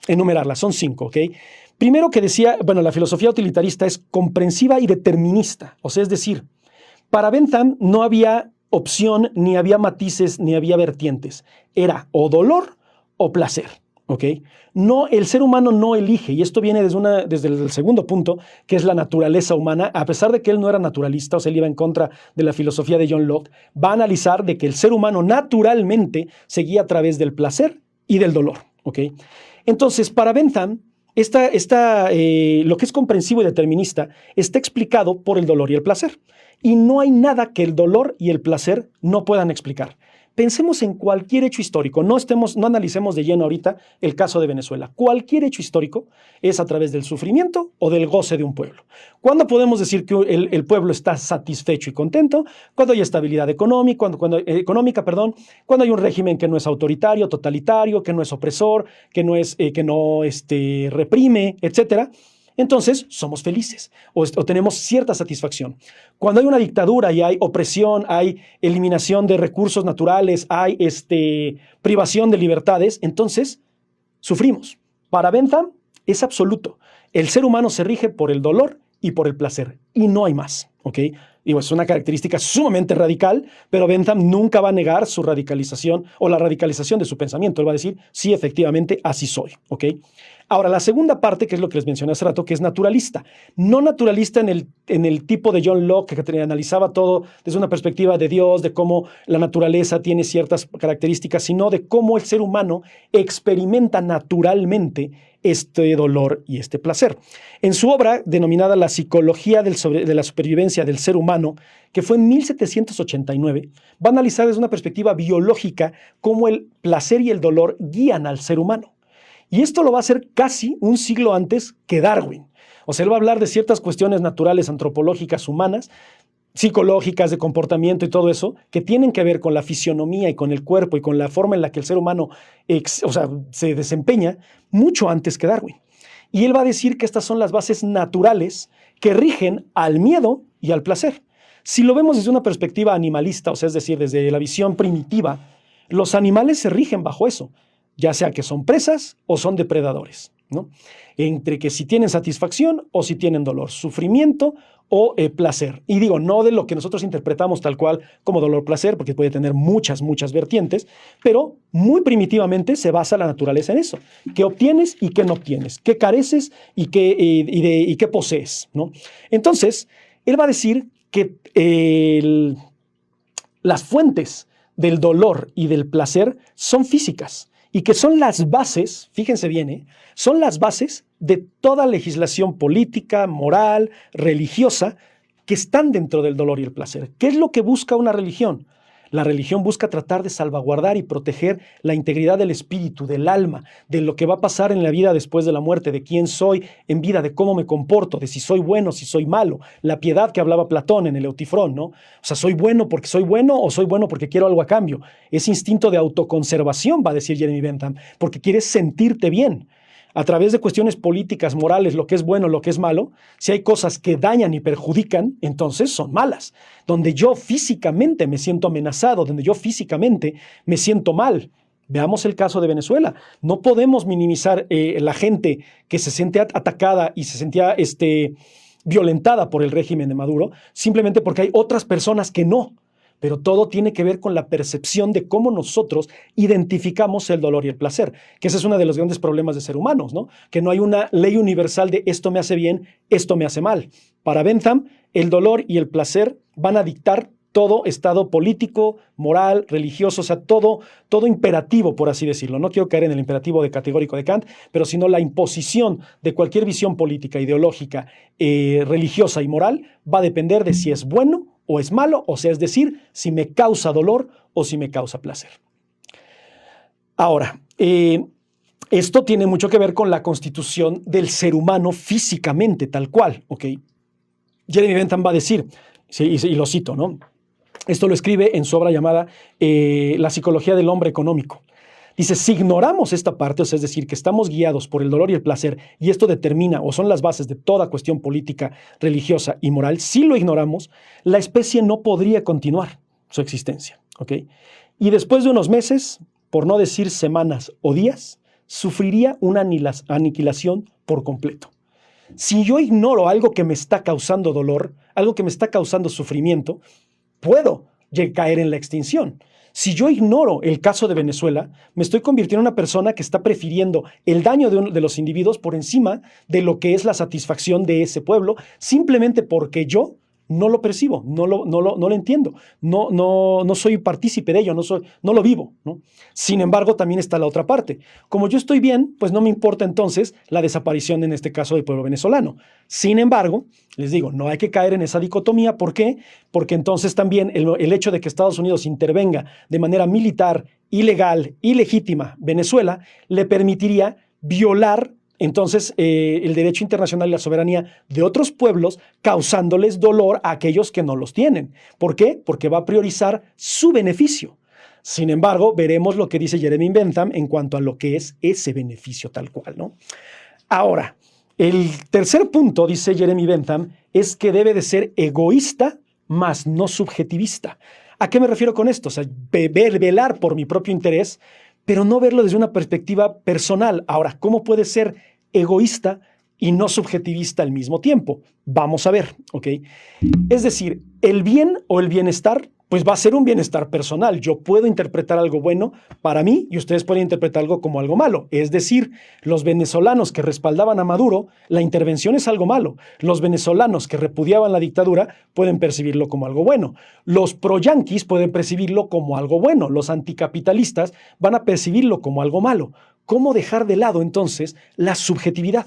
enumerarlas, son 5, ¿ok? Primero que decía, bueno, la filosofía utilitarista es comprensiva y determinista. O sea, es decir, para Bentham no había opción, ni había matices, ni había vertientes. Era o dolor o placer, ¿ok? No, el ser humano no elige, y esto viene desde el segundo punto, que es la naturaleza humana. A pesar de que él no era naturalista, o sea, él iba en contra de la filosofía de John Locke, va a analizar de que el ser humano naturalmente seguía a través del placer y del dolor, ¿ok? Entonces, para Bentham, lo que es comprensivo y determinista está explicado por el dolor y el placer. Y no hay nada que el dolor y el placer no puedan explicar. Pensemos en cualquier hecho histórico, no analicemos de lleno ahorita el caso de Venezuela. Cualquier hecho histórico es a través del sufrimiento o del goce de un pueblo. ¿Cuándo podemos decir que el pueblo está satisfecho y contento? Cuando hay estabilidad económica, cuando hay un régimen que no es autoritario, totalitario, que no es opresor, que no reprime, etcétera. Entonces somos felices o tenemos cierta satisfacción. Cuando hay una dictadura y hay opresión, hay eliminación de recursos naturales, hay privación de libertades, entonces sufrimos. Para Bentham es absoluto. El ser humano se rige por el dolor y por el placer, y no hay más, ¿ok? Y es una característica sumamente radical, pero Bentham nunca va a negar su radicalización o la radicalización de su pensamiento. Él va a decir, sí, efectivamente, así soy, ¿ok? Ahora, la segunda parte, que es lo que les mencioné hace rato, que es naturalista. No naturalista en el tipo de John Locke, que analizaba todo desde una perspectiva de Dios, de cómo la naturaleza tiene ciertas características, sino de cómo el ser humano experimenta naturalmente este dolor y este placer. En su obra, denominada La psicología de la supervivencia del ser humano, que fue en 1789, va a analizar desde una perspectiva biológica cómo el placer y el dolor guían al ser humano. Y esto lo va a hacer casi un siglo antes que Darwin. O sea, él va a hablar de ciertas cuestiones naturales, antropológicas, humanas, psicológicas, de comportamiento y todo eso, que tienen que ver con la fisionomía y con el cuerpo y con la forma en la que el ser humano se desempeña, mucho antes que Darwin. Y él va a decir que estas son las bases naturales que rigen al miedo y al placer. Si lo vemos desde una perspectiva animalista, o sea, es decir, desde la visión primitiva, los animales se rigen bajo eso, ya sea que son presas o son depredadores, ¿no? Entre que si tienen satisfacción o si tienen dolor, sufrimiento o placer. Y digo, no de lo que nosotros interpretamos tal cual como dolor-placer, porque puede tener muchas vertientes, pero muy primitivamente se basa la naturaleza en eso. ¿Qué obtienes y qué no obtienes? ¿Qué careces y qué posees, ¿no? Entonces, él va a decir que las fuentes del dolor y del placer son físicas y que son las bases, fíjense bien, son las bases de toda legislación política, moral, religiosa, que están dentro del dolor y el placer. ¿Qué es lo que busca una religión? La religión busca tratar de salvaguardar y proteger la integridad del espíritu, del alma, de lo que va a pasar en la vida después de la muerte, de quién soy en vida, de cómo me comporto, de si soy bueno, si soy malo. La piedad que hablaba Platón en el Eutifrón, ¿no? O sea, ¿soy bueno porque soy bueno o soy bueno porque quiero algo a cambio? Ese instinto de autoconservación, va a decir Jeremy Bentham, porque quieres sentirte bien. A través de cuestiones políticas, morales, lo que es bueno, lo que es malo, si hay cosas que dañan y perjudican, entonces son malas. Donde yo físicamente me siento amenazado, donde yo físicamente me siento mal. Veamos el caso de Venezuela. No podemos minimizar la gente que se siente atacada y se sentía violentada por el régimen de Maduro, simplemente porque hay otras personas que no. Pero todo tiene que ver con la percepción de cómo nosotros identificamos el dolor y el placer, que ese es uno de los grandes problemas de ser humanos, ¿no? Que no hay una ley universal de esto me hace bien, esto me hace mal. Para Bentham, el dolor y el placer van a dictar todo estado político, moral, religioso, o sea, todo imperativo, por así decirlo. No quiero caer en el imperativo de categórico de Kant, pero sino la imposición de cualquier visión política, ideológica, religiosa y moral va a depender de si es bueno o es malo, o sea, es decir, si me causa dolor o si me causa placer. Ahora, esto tiene mucho que ver con la constitución del ser humano físicamente, tal cual, ¿ok? Jeremy Bentham va a decir, y lo cito, ¿no? Esto lo escribe en su obra llamada La psicología del hombre económico. Dice, si ignoramos esta parte, o sea, es decir, que estamos guiados por el dolor y el placer, y esto determina o son las bases de toda cuestión política, religiosa y moral, si lo ignoramos, la especie no podría continuar su existencia, ¿ok? Y después de unos meses, por no decir semanas o días, sufriría una aniquilación por completo. Si yo ignoro algo que me está causando dolor, algo que me está causando sufrimiento, puedo caer en la extinción. Si yo ignoro el caso de Venezuela, me estoy convirtiendo en una persona que está prefiriendo el daño de los individuos por encima de lo que es la satisfacción de ese pueblo, simplemente porque yo no lo percibo, no lo entiendo, no soy partícipe de ello, no lo vivo, ¿no? Sin embargo, también está la otra parte. Como yo estoy bien, pues no me importa entonces la desaparición, en este caso, del pueblo venezolano. Sin embargo, les digo, no hay que caer en esa dicotomía. ¿Por qué? Porque entonces también el hecho de que Estados Unidos intervenga de manera militar, ilegal, ilegítima Venezuela, le permitiría violar entonces el derecho internacional y la soberanía de otros pueblos, causándoles dolor a aquellos que no los tienen. ¿Por qué? Porque va a priorizar su beneficio. Sin embargo, veremos lo que dice Jeremy Bentham en cuanto a lo que es ese beneficio tal cual, ¿no? Ahora, el tercer punto, dice Jeremy Bentham, es que debe de ser egoísta, más no subjetivista. ¿A qué me refiero con esto? O sea, velar por mi propio interés, pero no verlo desde una perspectiva personal. Ahora, ¿cómo puede ser egoísta y no subjetivista al mismo tiempo? Vamos a ver, ¿ok? Es decir, el bien o el bienestar, pues va a ser un bienestar personal. Yo puedo interpretar algo bueno para mí y ustedes pueden interpretar algo como algo malo. Es decir, los venezolanos que respaldaban a Maduro, la intervención es algo malo. Los venezolanos que repudiaban la dictadura pueden percibirlo como algo bueno. Los pro-yanquis pueden percibirlo como algo bueno. Los anticapitalistas van a percibirlo como algo malo. ¿Cómo dejar de lado entonces la subjetividad?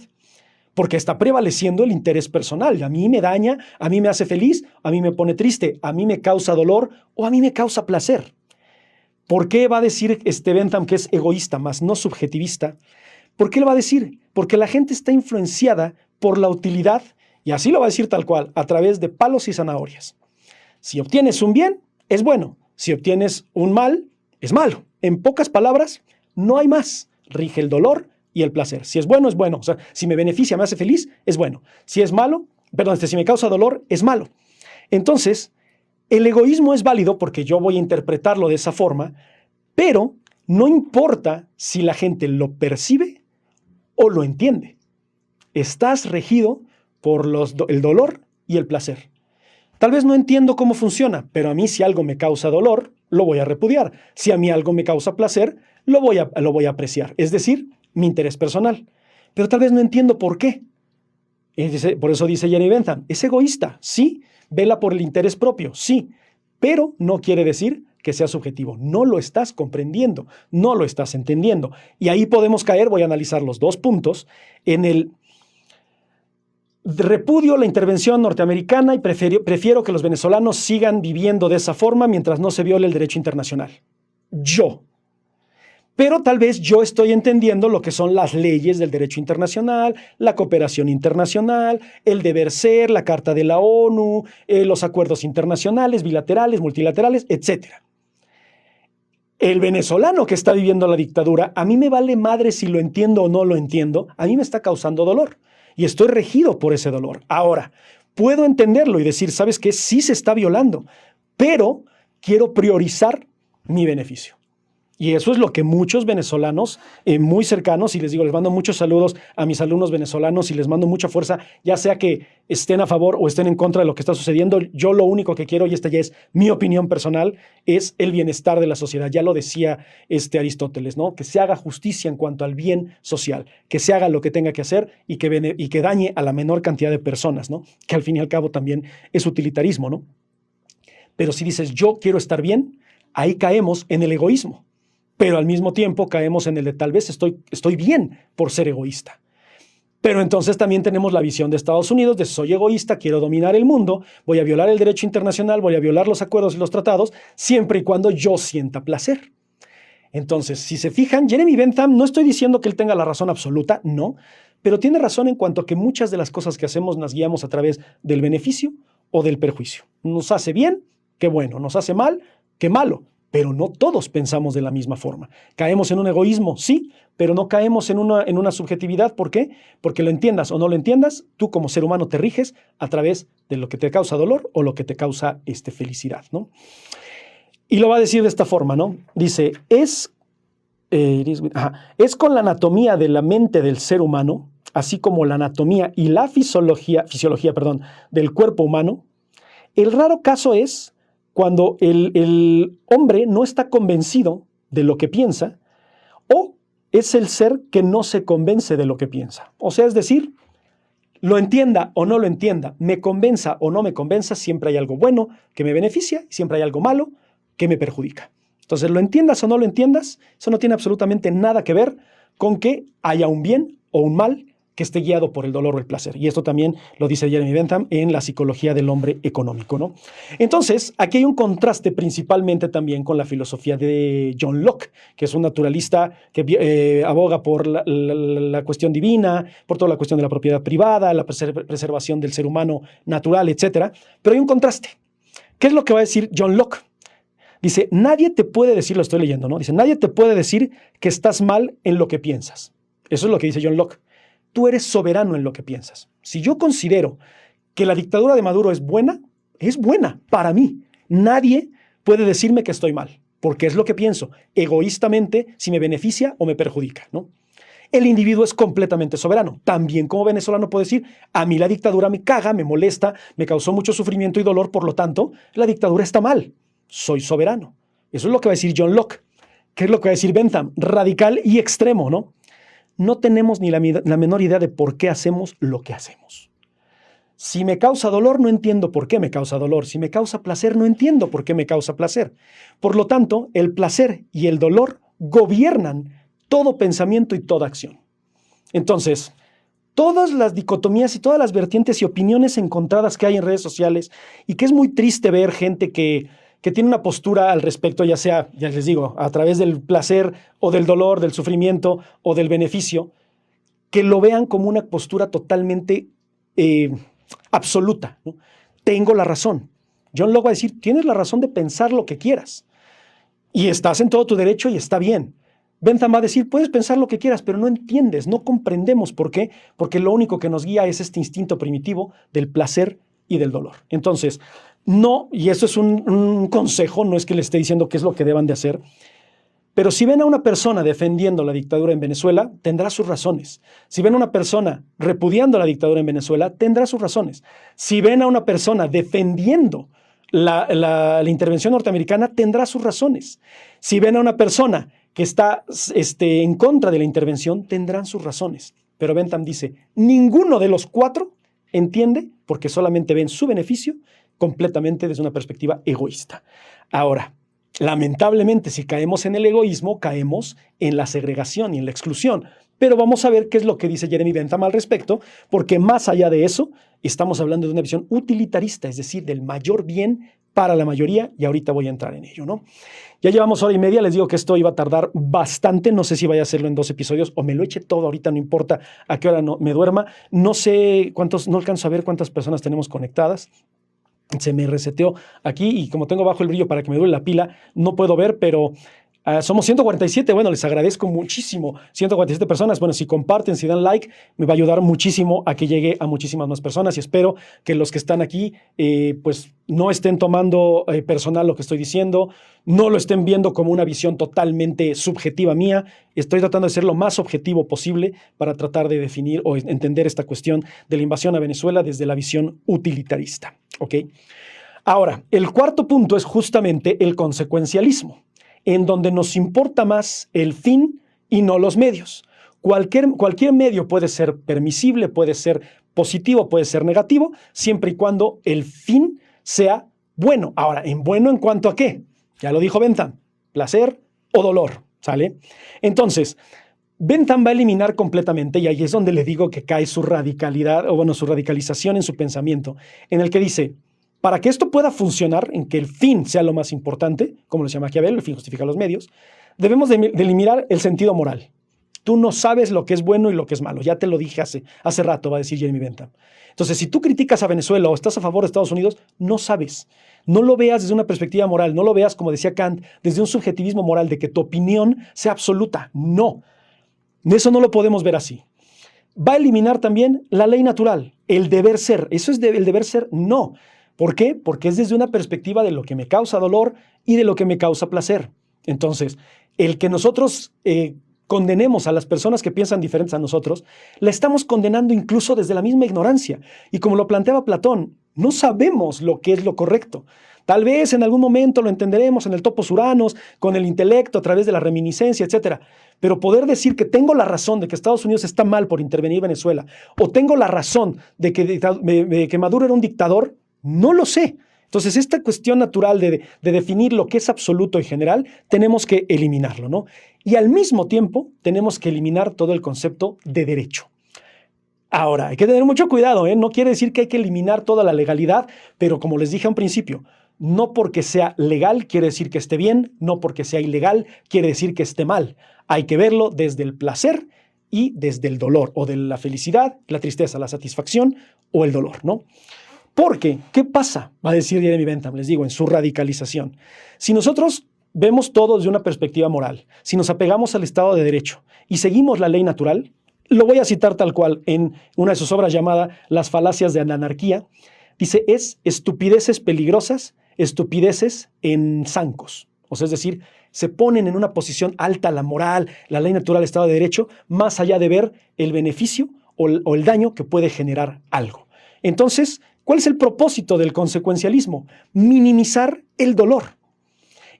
Porque está prevaleciendo el interés personal. A mí me daña, a mí me hace feliz, a mí me pone triste, a mí me causa dolor o a mí me causa placer. ¿Por qué va a decir Bentham que es egoísta más no subjetivista? ¿Por qué lo va a decir? Porque la gente está influenciada por la utilidad, y así lo va a decir tal cual, a través de palos y zanahorias. Si obtienes un bien, es bueno. Si obtienes un mal, es malo. En pocas palabras, no hay más. Rige el dolor y el placer. Si es bueno, es bueno. O sea, si me beneficia, me hace feliz, es bueno. Si es malo, si me causa dolor, es malo. Entonces, el egoísmo es válido porque yo voy a interpretarlo de esa forma, pero no importa si la gente lo percibe o lo entiende. Estás regido por el dolor y el placer. Tal vez no entiendo cómo funciona, pero a mí si algo me causa dolor, lo voy a repudiar. Si a mí algo me causa placer, lo voy a apreciar. Es decir, mi interés personal. Pero tal vez no entiendo por qué. Por eso dice Jeremy Bentham, es egoísta, sí, vela por el interés propio, sí, pero no quiere decir que sea subjetivo. No lo estás comprendiendo, no lo estás entendiendo. Y ahí podemos caer, voy a analizar los dos puntos, en repudio la intervención norteamericana y prefiero que los venezolanos sigan viviendo de esa forma mientras no se viole el derecho internacional. Yo. Pero tal vez yo estoy entendiendo lo que son las leyes del derecho internacional, la cooperación internacional, el deber ser, la Carta de la ONU, los acuerdos internacionales, bilaterales, multilaterales, etc. El venezolano que está viviendo la dictadura, a mí me vale madre si lo entiendo o no lo entiendo, a mí me está causando dolor y estoy regido por ese dolor. Ahora, puedo entenderlo y decir, ¿sabes qué? Sí se está violando, pero quiero priorizar mi beneficio. Y eso es lo que muchos venezolanos muy cercanos, y les digo, les mando muchos saludos a mis alumnos venezolanos y les mando mucha fuerza, ya sea que estén a favor o estén en contra de lo que está sucediendo. Yo lo único que quiero, y esta ya es mi opinión personal, es el bienestar de la sociedad. Ya lo decía Aristóteles, ¿no? Que se haga justicia en cuanto al bien social, que se haga lo que tenga que hacer y que dañe a la menor cantidad de personas, ¿no? Que al fin y al cabo también es utilitarismo, ¿no? Pero si dices, yo quiero estar bien, ahí caemos en el egoísmo. Pero al mismo tiempo caemos en el de tal vez estoy bien por ser egoísta. Pero entonces también tenemos la visión de Estados Unidos de soy egoísta, quiero dominar el mundo, voy a violar el derecho internacional, voy a violar los acuerdos y los tratados, siempre y cuando yo sienta placer. Entonces, si se fijan, Jeremy Bentham, no estoy diciendo que él tenga la razón absoluta, no, pero tiene razón en cuanto a que muchas de las cosas que hacemos nos guiamos a través del beneficio o del perjuicio. Nos hace bien, qué bueno, nos hace mal, qué malo. Pero no todos pensamos de la misma forma. Caemos en un egoísmo, sí, pero no caemos en una subjetividad. ¿Por qué? Porque lo entiendas o no lo entiendas, tú como ser humano te riges a través de lo que te causa dolor o lo que te causa felicidad, ¿no? Y lo va a decir de esta forma, ¿no? Dice, es con la anatomía de la mente del ser humano, así como la anatomía y la fisiología del cuerpo humano. El raro caso es cuando el hombre no está convencido de lo que piensa o es el ser que no se convence de lo que piensa. O sea, es decir, lo entienda o no lo entienda, me convenza o no me convenza, siempre hay algo bueno que me beneficia y siempre hay algo malo que me perjudica. Entonces, lo entiendas o no lo entiendas, eso no tiene absolutamente nada que ver con que haya un bien o un mal que esté guiado por el dolor o el placer. Y esto también lo dice Jeremy Bentham en La psicología del hombre económico, ¿no? Entonces, aquí hay un contraste principalmente también con la filosofía de John Locke, que es un naturalista que aboga por la cuestión divina, por toda la cuestión de la propiedad privada, la preservación del ser humano natural, etc. Pero hay un contraste. ¿Qué es lo que va a decir John Locke? Dice, nadie te puede decir, lo estoy leyendo, ¿no? Dice, nadie te puede decir que estás mal en lo que piensas. Eso es lo que dice John Locke. Tú eres soberano en lo que piensas. Si yo considero que la dictadura de Maduro es buena para mí. Nadie puede decirme que estoy mal, porque es lo que pienso, egoístamente, si me beneficia o me perjudica, ¿no? El individuo es completamente soberano. También como venezolano puedo decir, a mí la dictadura me caga, me molesta, me causó mucho sufrimiento y dolor, por lo tanto, la dictadura está mal. Soy soberano. Eso es lo que va a decir John Locke. ¿Qué es lo que va a decir Bentham? Radical y extremo, ¿no? No tenemos ni la menor idea de por qué hacemos lo que hacemos. Si me causa dolor, no entiendo por qué me causa dolor. Si me causa placer, no entiendo por qué me causa placer. Por lo tanto, el placer y el dolor gobiernan todo pensamiento y toda acción. Entonces, todas las dicotomías y todas las vertientes y opiniones encontradas que hay en redes sociales, y que es muy triste ver gente que tiene una postura al respecto, ya sea, ya les digo, a través del placer o del dolor, del sufrimiento o del beneficio, que lo vean como una postura totalmente absoluta, ¿no? Tengo la razón. John Locke va a decir, tienes la razón de pensar lo que quieras y estás en todo tu derecho y está bien. Bentham va a decir, puedes pensar lo que quieras, pero no entiendes, no comprendemos por qué, porque lo único que nos guía es este instinto primitivo del placer y del dolor. Entonces, no, y eso es un consejo, no es que le esté diciendo qué es lo que deban de hacer, pero si ven a una persona defendiendo la dictadura en Venezuela, tendrá sus razones. Si ven a una persona repudiando la dictadura en Venezuela, tendrá sus razones. Si ven a una persona defendiendo la intervención norteamericana, tendrá sus razones. Si ven a una persona que está en contra de la intervención, tendrán sus razones. Pero Bentham dice, ninguno de los cuatro entiende porque solamente ven su beneficio completamente desde una perspectiva egoísta. Ahora, lamentablemente, si caemos en el egoísmo, caemos en la segregación y en la exclusión. pero vamos a ver qué es lo que dice Jeremy Bentham al respecto, porque más allá de eso, estamos hablando de una visión utilitarista, es decir, del mayor bien para la mayoría, y ahorita voy a entrar en ello, ¿no? Ya llevamos hora y media, les digo que esto iba a tardar bastante, no sé si vaya a hacerlo en 2 episodios o me lo eche todo ahorita, no importa a qué hora me duerma, no sé cuántos, no alcanzo a ver cuántas personas tenemos conectadas. Se me reseteó aquí y como tengo bajo el brillo para que me duele la pila, no puedo ver, pero somos 147. Bueno, les agradezco muchísimo. 147 personas. Bueno, si comparten, si dan like, me va a ayudar muchísimo a que llegue a muchísimas más personas y espero que los que están aquí pues no estén tomando personal lo que estoy diciendo, no lo estén viendo como una visión totalmente subjetiva mía. Estoy tratando de ser lo más objetivo posible para tratar de definir o entender esta cuestión de la invasión a Venezuela desde la visión utilitarista. ¿Ok? Ahora, el cuarto punto es justamente el consecuencialismo, en donde nos importa más el fin y no los medios. Cualquier medio puede ser permisible, puede ser positivo, puede ser negativo, siempre y cuando el fin sea bueno. Ahora, ¿en bueno en cuanto a qué? Ya lo dijo Bentham, placer o dolor, ¿sale? Entonces, Bentham va a eliminar completamente, y ahí es donde le digo que cae su radicalidad, o bueno, su radicalización en su pensamiento, en el que dice, para que esto pueda funcionar, en que el fin sea lo más importante, como lo llama Maquiavelo, el fin justifica los medios, debemos de eliminar el sentido moral. Tú no sabes lo que es bueno y lo que es malo. Ya te lo dije hace rato, va a decir Jeremy Bentham. Entonces, si tú criticas a Venezuela o estás a favor de Estados Unidos, no sabes. No lo veas desde una perspectiva moral, no lo veas, como decía Kant, desde un subjetivismo moral de que tu opinión sea absoluta. No. Eso no lo podemos ver así. Va a eliminar también la ley natural, el deber ser. ¿Eso es el deber ser? No. ¿Por qué? Porque es desde una perspectiva de lo que me causa dolor y de lo que me causa placer. Entonces, el que nosotros condenemos a las personas que piensan diferentes a nosotros, la estamos condenando incluso desde la misma ignorancia. Y como lo planteaba Platón, no sabemos lo que es lo correcto. Tal vez en algún momento lo entenderemos en el topos uranos, con el intelecto, a través de la reminiscencia, etc. Pero poder decir que tengo la razón de que Estados Unidos está mal por intervenir en Venezuela, o tengo la razón de que Maduro era un dictador, no lo sé. Entonces, esta cuestión natural de definir lo que es absoluto y general, tenemos que eliminarlo, ¿no? Y al mismo tiempo, tenemos que eliminar todo el concepto de derecho. Ahora, hay que tener mucho cuidado, ¿eh? No quiere decir que hay que eliminar toda la legalidad, pero como les dije a un principio, no porque sea legal quiere decir que esté bien, no porque sea ilegal quiere decir que esté mal. Hay que verlo desde el placer y desde el dolor, o de la felicidad, la tristeza, la satisfacción o el dolor, ¿no? Porque, ¿qué pasa? Va a decir Jeremy Bentham, les digo, en su radicalización. Si nosotros vemos todo desde una perspectiva moral, si nos apegamos al Estado de Derecho y seguimos la ley natural, lo voy a citar tal cual en una de sus obras llamada Las falacias de la anarquía, dice, es estupideces peligrosas, estupideces en zancos. O sea, es decir, se ponen en una posición alta la moral, la ley natural, el Estado de Derecho, más allá de ver el beneficio o el daño que puede generar algo. Entonces, ¿cuál es el propósito del consecuencialismo? Minimizar el dolor.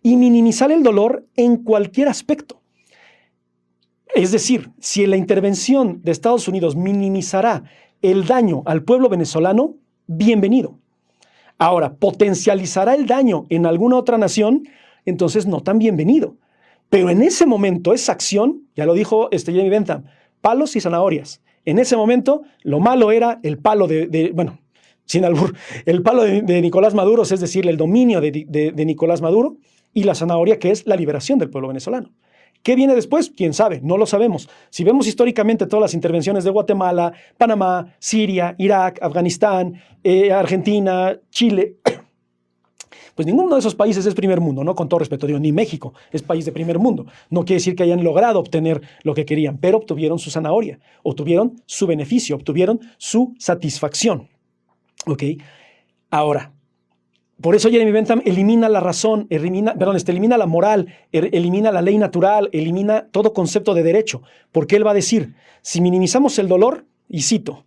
Y minimizar el dolor en cualquier aspecto. Es decir, si la intervención de Estados Unidos minimizará el daño al pueblo venezolano, bienvenido. Ahora, potencializará el daño en alguna otra nación, entonces no tan bienvenido. Pero en ese momento, esa acción, ya lo dijo Jeremy Bentham, palos y zanahorias. En ese momento, lo malo era el palo sin albur, el palo de Nicolás Maduro, es decir, el dominio de Nicolás Maduro, y la zanahoria, que es la liberación del pueblo venezolano. ¿Qué viene después? ¿Quién sabe? No lo sabemos. Si vemos históricamente todas las intervenciones de Guatemala, Panamá, Siria, Irak, Afganistán, Argentina, Chile, pues ninguno de esos países es primer mundo, ¿no? Con todo respeto, digo, ni México es país de primer mundo. No quiere decir que hayan logrado obtener lo que querían, pero obtuvieron su zanahoria, obtuvieron su beneficio, obtuvieron su satisfacción. ¿Ok? Ahora, por eso Jeremy Bentham elimina la razón, elimina la moral, elimina la ley natural, elimina todo concepto de derecho, porque él va a decir, si minimizamos el dolor, y cito,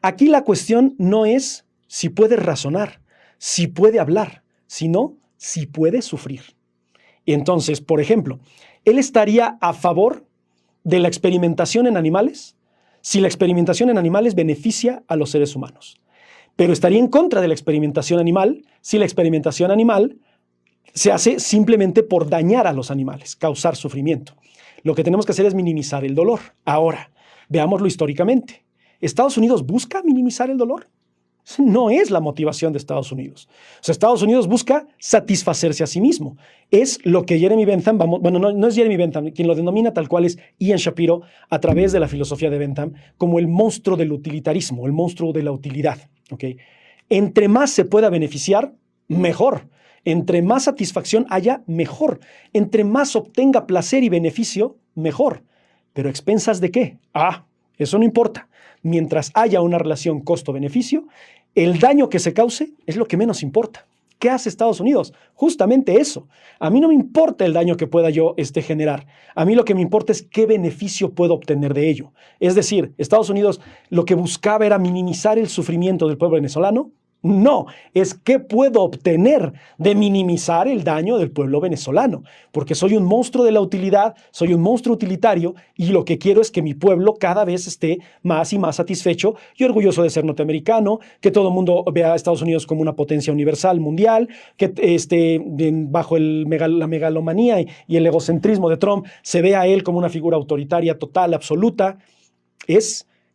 aquí la cuestión no es si puede razonar, si puede hablar, sino si puede sufrir. Y entonces, por ejemplo, él estaría a favor de la experimentación en animales si la experimentación en animales beneficia a los seres humanos. Pero estaría en contra de la experimentación animal si la experimentación animal se hace simplemente por dañar a los animales, causar sufrimiento. Lo que tenemos que hacer es minimizar el dolor. Ahora, Veámoslo históricamente. ¿Estados Unidos busca minimizar el dolor? No es la motivación de Estados Unidos. O sea, Estados Unidos busca satisfacerse a sí mismo. Es lo que Jeremy Bentham, no es Jeremy Bentham, quien lo denomina tal cual es Ian Shapiro, a través de la filosofía de Bentham, como el monstruo del utilitarismo, el monstruo de la utilidad. ¿Okay? Entre más se pueda beneficiar, mejor. Entre más satisfacción haya, mejor. Entre más obtenga placer y beneficio, mejor. ¿Pero a expensas de qué? Eso no importa. Mientras haya una relación costo-beneficio, el daño que se cause es lo que menos importa. ¿Qué hace Estados Unidos? Justamente eso. A mí no me importa el daño que pueda yo generar. A mí lo que me importa es qué beneficio puedo obtener de ello. Es decir, Estados Unidos lo que buscaba era minimizar el sufrimiento del pueblo venezolano. No, es qué puedo obtener de minimizar el daño del pueblo venezolano, porque soy un monstruo de la utilidad, soy un monstruo utilitario y lo que quiero es que mi pueblo cada vez esté más y más satisfecho y orgulloso de ser norteamericano, que todo el mundo vea a Estados Unidos como una potencia universal mundial, que bajo la megalomanía y el egocentrismo de Trump se vea a él como una figura autoritaria total, absoluta. Él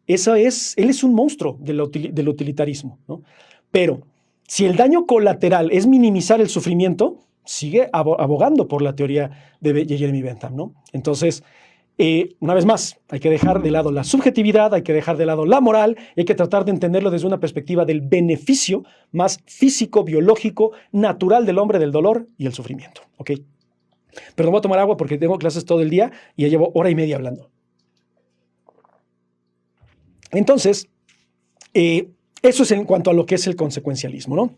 es un monstruo del utilitarismo, ¿no? Pero si el daño colateral es minimizar el sufrimiento, sigue abogando por la teoría de Jeremy Bentham, ¿no? Entonces, una vez más, hay que dejar de lado la subjetividad, hay que dejar de lado la moral y hay que tratar de entenderlo desde una perspectiva del beneficio más físico, biológico, natural del hombre, del dolor y el sufrimiento, ¿ok? Pero voy a tomar agua porque tengo clases todo el día y ya llevo 1:30 hablando. Entonces, eso es en cuanto a lo que es el consecuencialismo, ¿no?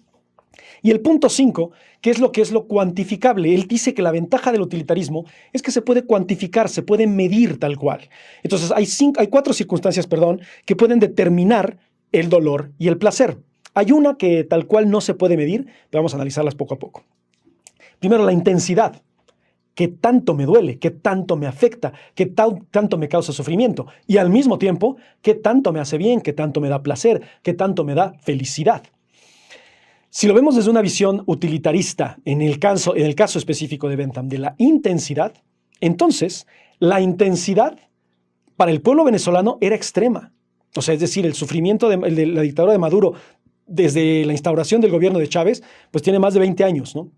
Y el punto 5, ¿qué es lo cuantificable? Él dice que la ventaja del utilitarismo es que se puede cuantificar, se puede medir tal cual. Entonces, hay 4 circunstancias, que pueden determinar el dolor y el placer. Hay una que tal cual no se puede medir, pero vamos a analizarlas poco a poco. Primero, la intensidad. ¿Qué tanto me duele? ¿Qué tanto me afecta? ¿Qué tanto me causa sufrimiento? Y al mismo tiempo, ¿qué tanto me hace bien? ¿Qué tanto me da placer? ¿Qué tanto me da felicidad? Si lo vemos desde una visión utilitarista, en el caso específico de Bentham, de la intensidad, entonces la intensidad para el pueblo venezolano era extrema. O sea, es decir, el sufrimiento de la dictadura de Maduro desde la instauración del gobierno de Chávez, pues tiene más de 20 años, ¿no?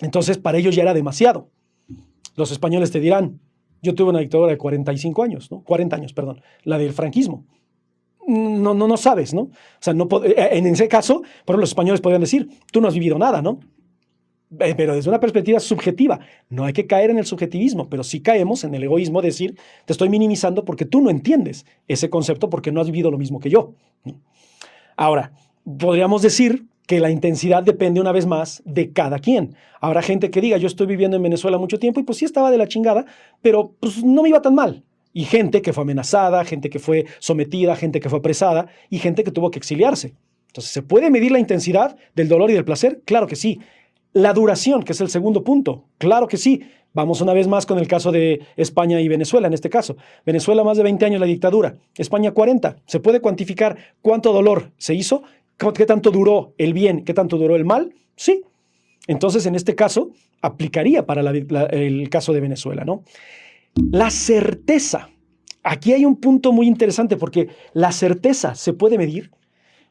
Entonces, para ellos ya era demasiado. Los españoles te dirán, yo tuve una dictadura de 45 años, ¿no? 40 años, perdón, la del franquismo. No sabes, ¿no? O sea, en ese caso, por ejemplo, los españoles podrían decir, tú no has vivido nada, ¿no? Pero desde una perspectiva subjetiva, no hay que caer en el subjetivismo, pero sí caemos en el egoísmo de decir, te estoy minimizando porque tú no entiendes ese concepto porque no has vivido lo mismo que yo. Ahora, podríamos decir que la intensidad depende una vez más de cada quien. Habrá gente que diga, yo estoy viviendo en Venezuela mucho tiempo y pues sí estaba de la chingada, pero pues no me iba tan mal. Y gente que fue amenazada, gente que fue sometida, gente que fue apresada y gente que tuvo que exiliarse. Entonces, ¿se puede medir la intensidad del dolor y del placer? Claro que sí. La duración, que es el segundo punto, claro que sí. Vamos una vez más con el caso de España y Venezuela, en este caso. Venezuela, más de 20 años la dictadura. España, 40. ¿Se puede cuantificar cuánto dolor se hizo? ¿Qué tanto duró el bien? ¿Qué tanto duró el mal? Sí. Entonces, en este caso, aplicaría para el caso de Venezuela, ¿no? La certeza. Aquí hay un punto muy interesante porque la certeza se puede medir.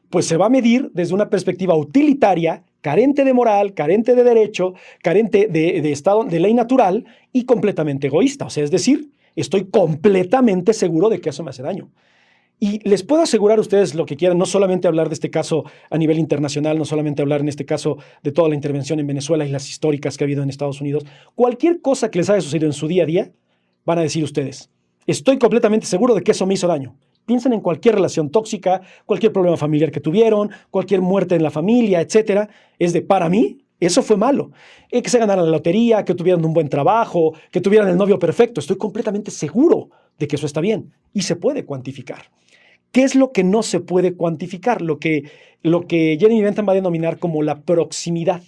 Pues se va a medir desde una perspectiva utilitaria, carente de moral, carente de derecho, carente de estado, de ley natural y completamente egoísta. O sea, es decir, estoy completamente seguro de que eso me hace daño. Y les puedo asegurar a ustedes lo que quieran, no solamente hablar de este caso a nivel internacional, no solamente hablar en este caso de toda la intervención en Venezuela y las históricas que ha habido en Estados Unidos. Cualquier cosa que les haya sucedido en su día a día, van a decir ustedes, estoy completamente seguro de que eso me hizo daño. Piensen en cualquier relación tóxica, cualquier problema familiar que tuvieron, cualquier muerte en la familia, etcétera. Es de, para mí, eso fue malo. Que se ganaran la lotería, que tuvieran un buen trabajo, que tuvieran el novio perfecto. Estoy completamente seguro de que eso está bien y se puede cuantificar. ¿Qué es lo que no se puede cuantificar? Lo que Jeremy Bentham va a denominar como la proximidad.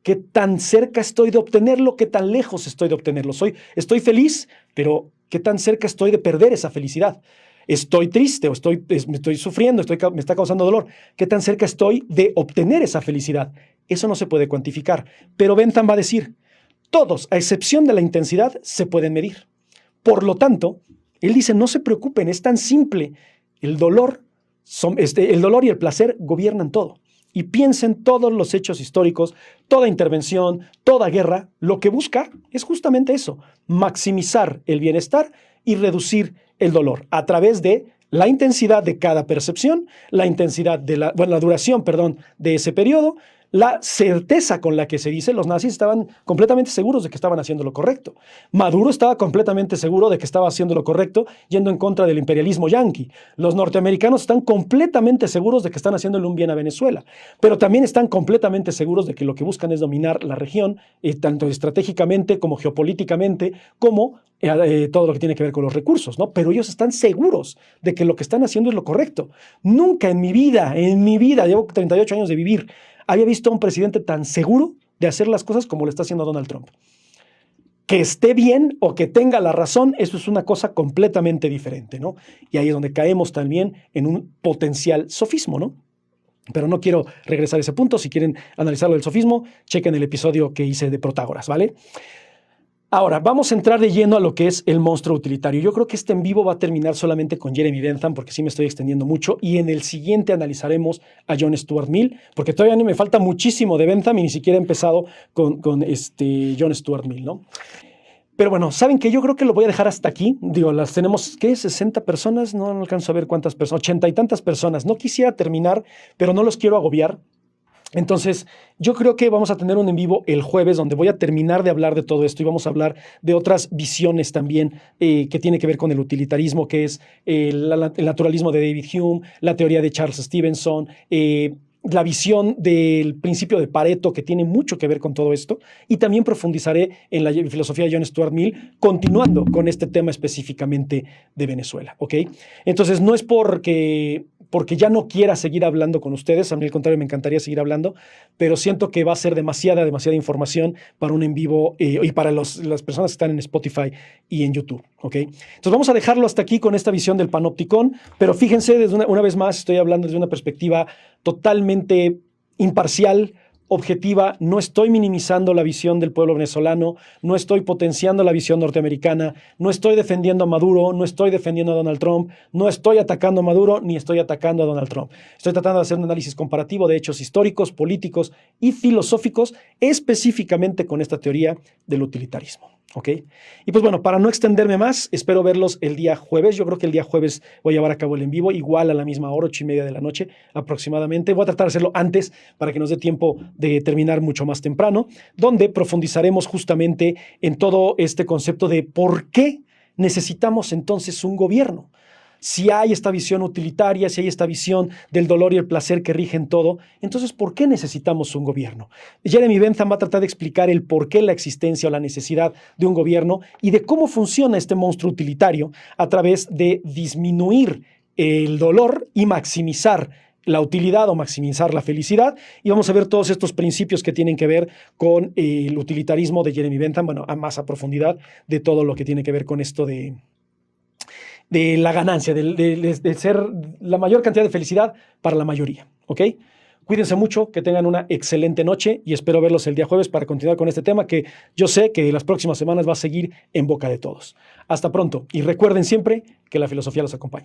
¿Qué tan cerca estoy de obtenerlo? ¿Qué tan lejos estoy de obtenerlo? Estoy feliz, pero ¿qué tan cerca estoy de perder esa felicidad? Estoy triste o me estoy sufriendo, me está causando dolor. ¿Qué tan cerca estoy de obtener esa felicidad? Eso no se puede cuantificar. Pero Bentham va a decir, todos, a excepción de la intensidad, se pueden medir. Por lo tanto, Él dice, no se preocupen, es tan simple. El dolor y el placer gobiernan todo. Y piensen todos los hechos históricos, toda intervención, toda guerra, lo que busca es justamente eso, maximizar el bienestar y reducir el dolor a través de la intensidad de cada percepción, la intensidad de la duración, de ese periodo, la certeza con la que se dice. Los nazis estaban completamente seguros de que estaban haciendo lo correcto. Maduro estaba completamente seguro de que estaba haciendo lo correcto, yendo en contra del imperialismo yanqui. Los norteamericanos están completamente seguros de que están haciéndole un bien a Venezuela, pero también están completamente seguros de que lo que buscan es dominar la región, tanto estratégicamente como geopolíticamente, como todo lo que tiene que ver con los recursos, ¿no? Pero ellos están seguros de que lo que están haciendo es lo correcto. Nunca en mi vida, llevo 38 años de vivir, había visto a un presidente tan seguro de hacer las cosas como lo está haciendo Donald Trump. Que esté bien o que tenga la razón, eso es una cosa completamente diferente, ¿no? Y ahí es donde caemos también en un potencial sofismo, ¿no? Pero no quiero regresar a ese punto. Si quieren analizarlo del sofismo, chequen el episodio que hice de Protágoras, ¿vale? Ahora, vamos a entrar de lleno a lo que es el monstruo utilitario. Yo creo que este en vivo va a terminar solamente con Jeremy Bentham, porque sí me estoy extendiendo mucho, y en el siguiente analizaremos a John Stuart Mill, porque todavía me falta muchísimo de Bentham y ni siquiera he empezado con John Stuart Mill, ¿no? Pero bueno, ¿saben qué? Yo creo que lo voy a dejar hasta aquí. Digo, las tenemos, ¿qué? 60 personas, no alcanzo a ver cuántas personas, 80 y tantas personas. No quisiera terminar, pero no los quiero agobiar. Entonces, yo creo que vamos a tener un en vivo el jueves donde voy a terminar de hablar de todo esto y vamos a hablar de otras visiones también que tiene que ver con el utilitarismo, que es el naturalismo de David Hume, la teoría de Charles Stevenson, la visión del principio de Pareto, que tiene mucho que ver con todo esto, y también profundizaré en la filosofía de John Stuart Mill, continuando con este tema específicamente de Venezuela, ¿ok? Entonces, no es porque ya no quiera seguir hablando con ustedes, a mí al contrario me encantaría seguir hablando, pero siento que va a ser demasiada información para un en vivo y para las personas que están en Spotify y en YouTube, ¿ok? Entonces vamos a dejarlo hasta aquí con esta visión del panopticón, pero fíjense, una vez más estoy hablando desde una perspectiva totalmente imparcial, objetiva. No estoy minimizando la visión del pueblo venezolano, no estoy potenciando la visión norteamericana, no estoy defendiendo a Maduro, no estoy defendiendo a Donald Trump, no estoy atacando a Maduro ni estoy atacando a Donald Trump. Estoy tratando de hacer un análisis comparativo de hechos históricos, políticos y filosóficos, específicamente con esta teoría del utilitarismo. ¿Ok? Y pues bueno, para no extenderme más, espero verlos el día jueves. Yo creo que el día jueves voy a llevar a cabo el en vivo, igual a la misma hora, 8:30 de la noche aproximadamente. Voy a tratar de hacerlo antes para que nos dé tiempo de terminar mucho más temprano, donde profundizaremos justamente en todo este concepto de por qué necesitamos entonces un gobierno. Si hay esta visión utilitaria, si hay esta visión del dolor y el placer que rigen todo, entonces, ¿por qué necesitamos un gobierno? Jeremy Bentham va a tratar de explicar el por qué la existencia o la necesidad de un gobierno y de cómo funciona este monstruo utilitario a través de disminuir el dolor y maximizar la utilidad o maximizar la felicidad. Y vamos a ver todos estos principios que tienen que ver con el utilitarismo de Jeremy Bentham, bueno, a más a profundidad de todo lo que tiene que ver con esto de la ganancia, de ser la mayor cantidad de felicidad para la mayoría, ¿ok? Cuídense mucho, que tengan una excelente noche y espero verlos el día jueves para continuar con este tema que yo sé que las próximas semanas va a seguir en boca de todos. Hasta pronto y recuerden siempre que la filosofía los acompaña.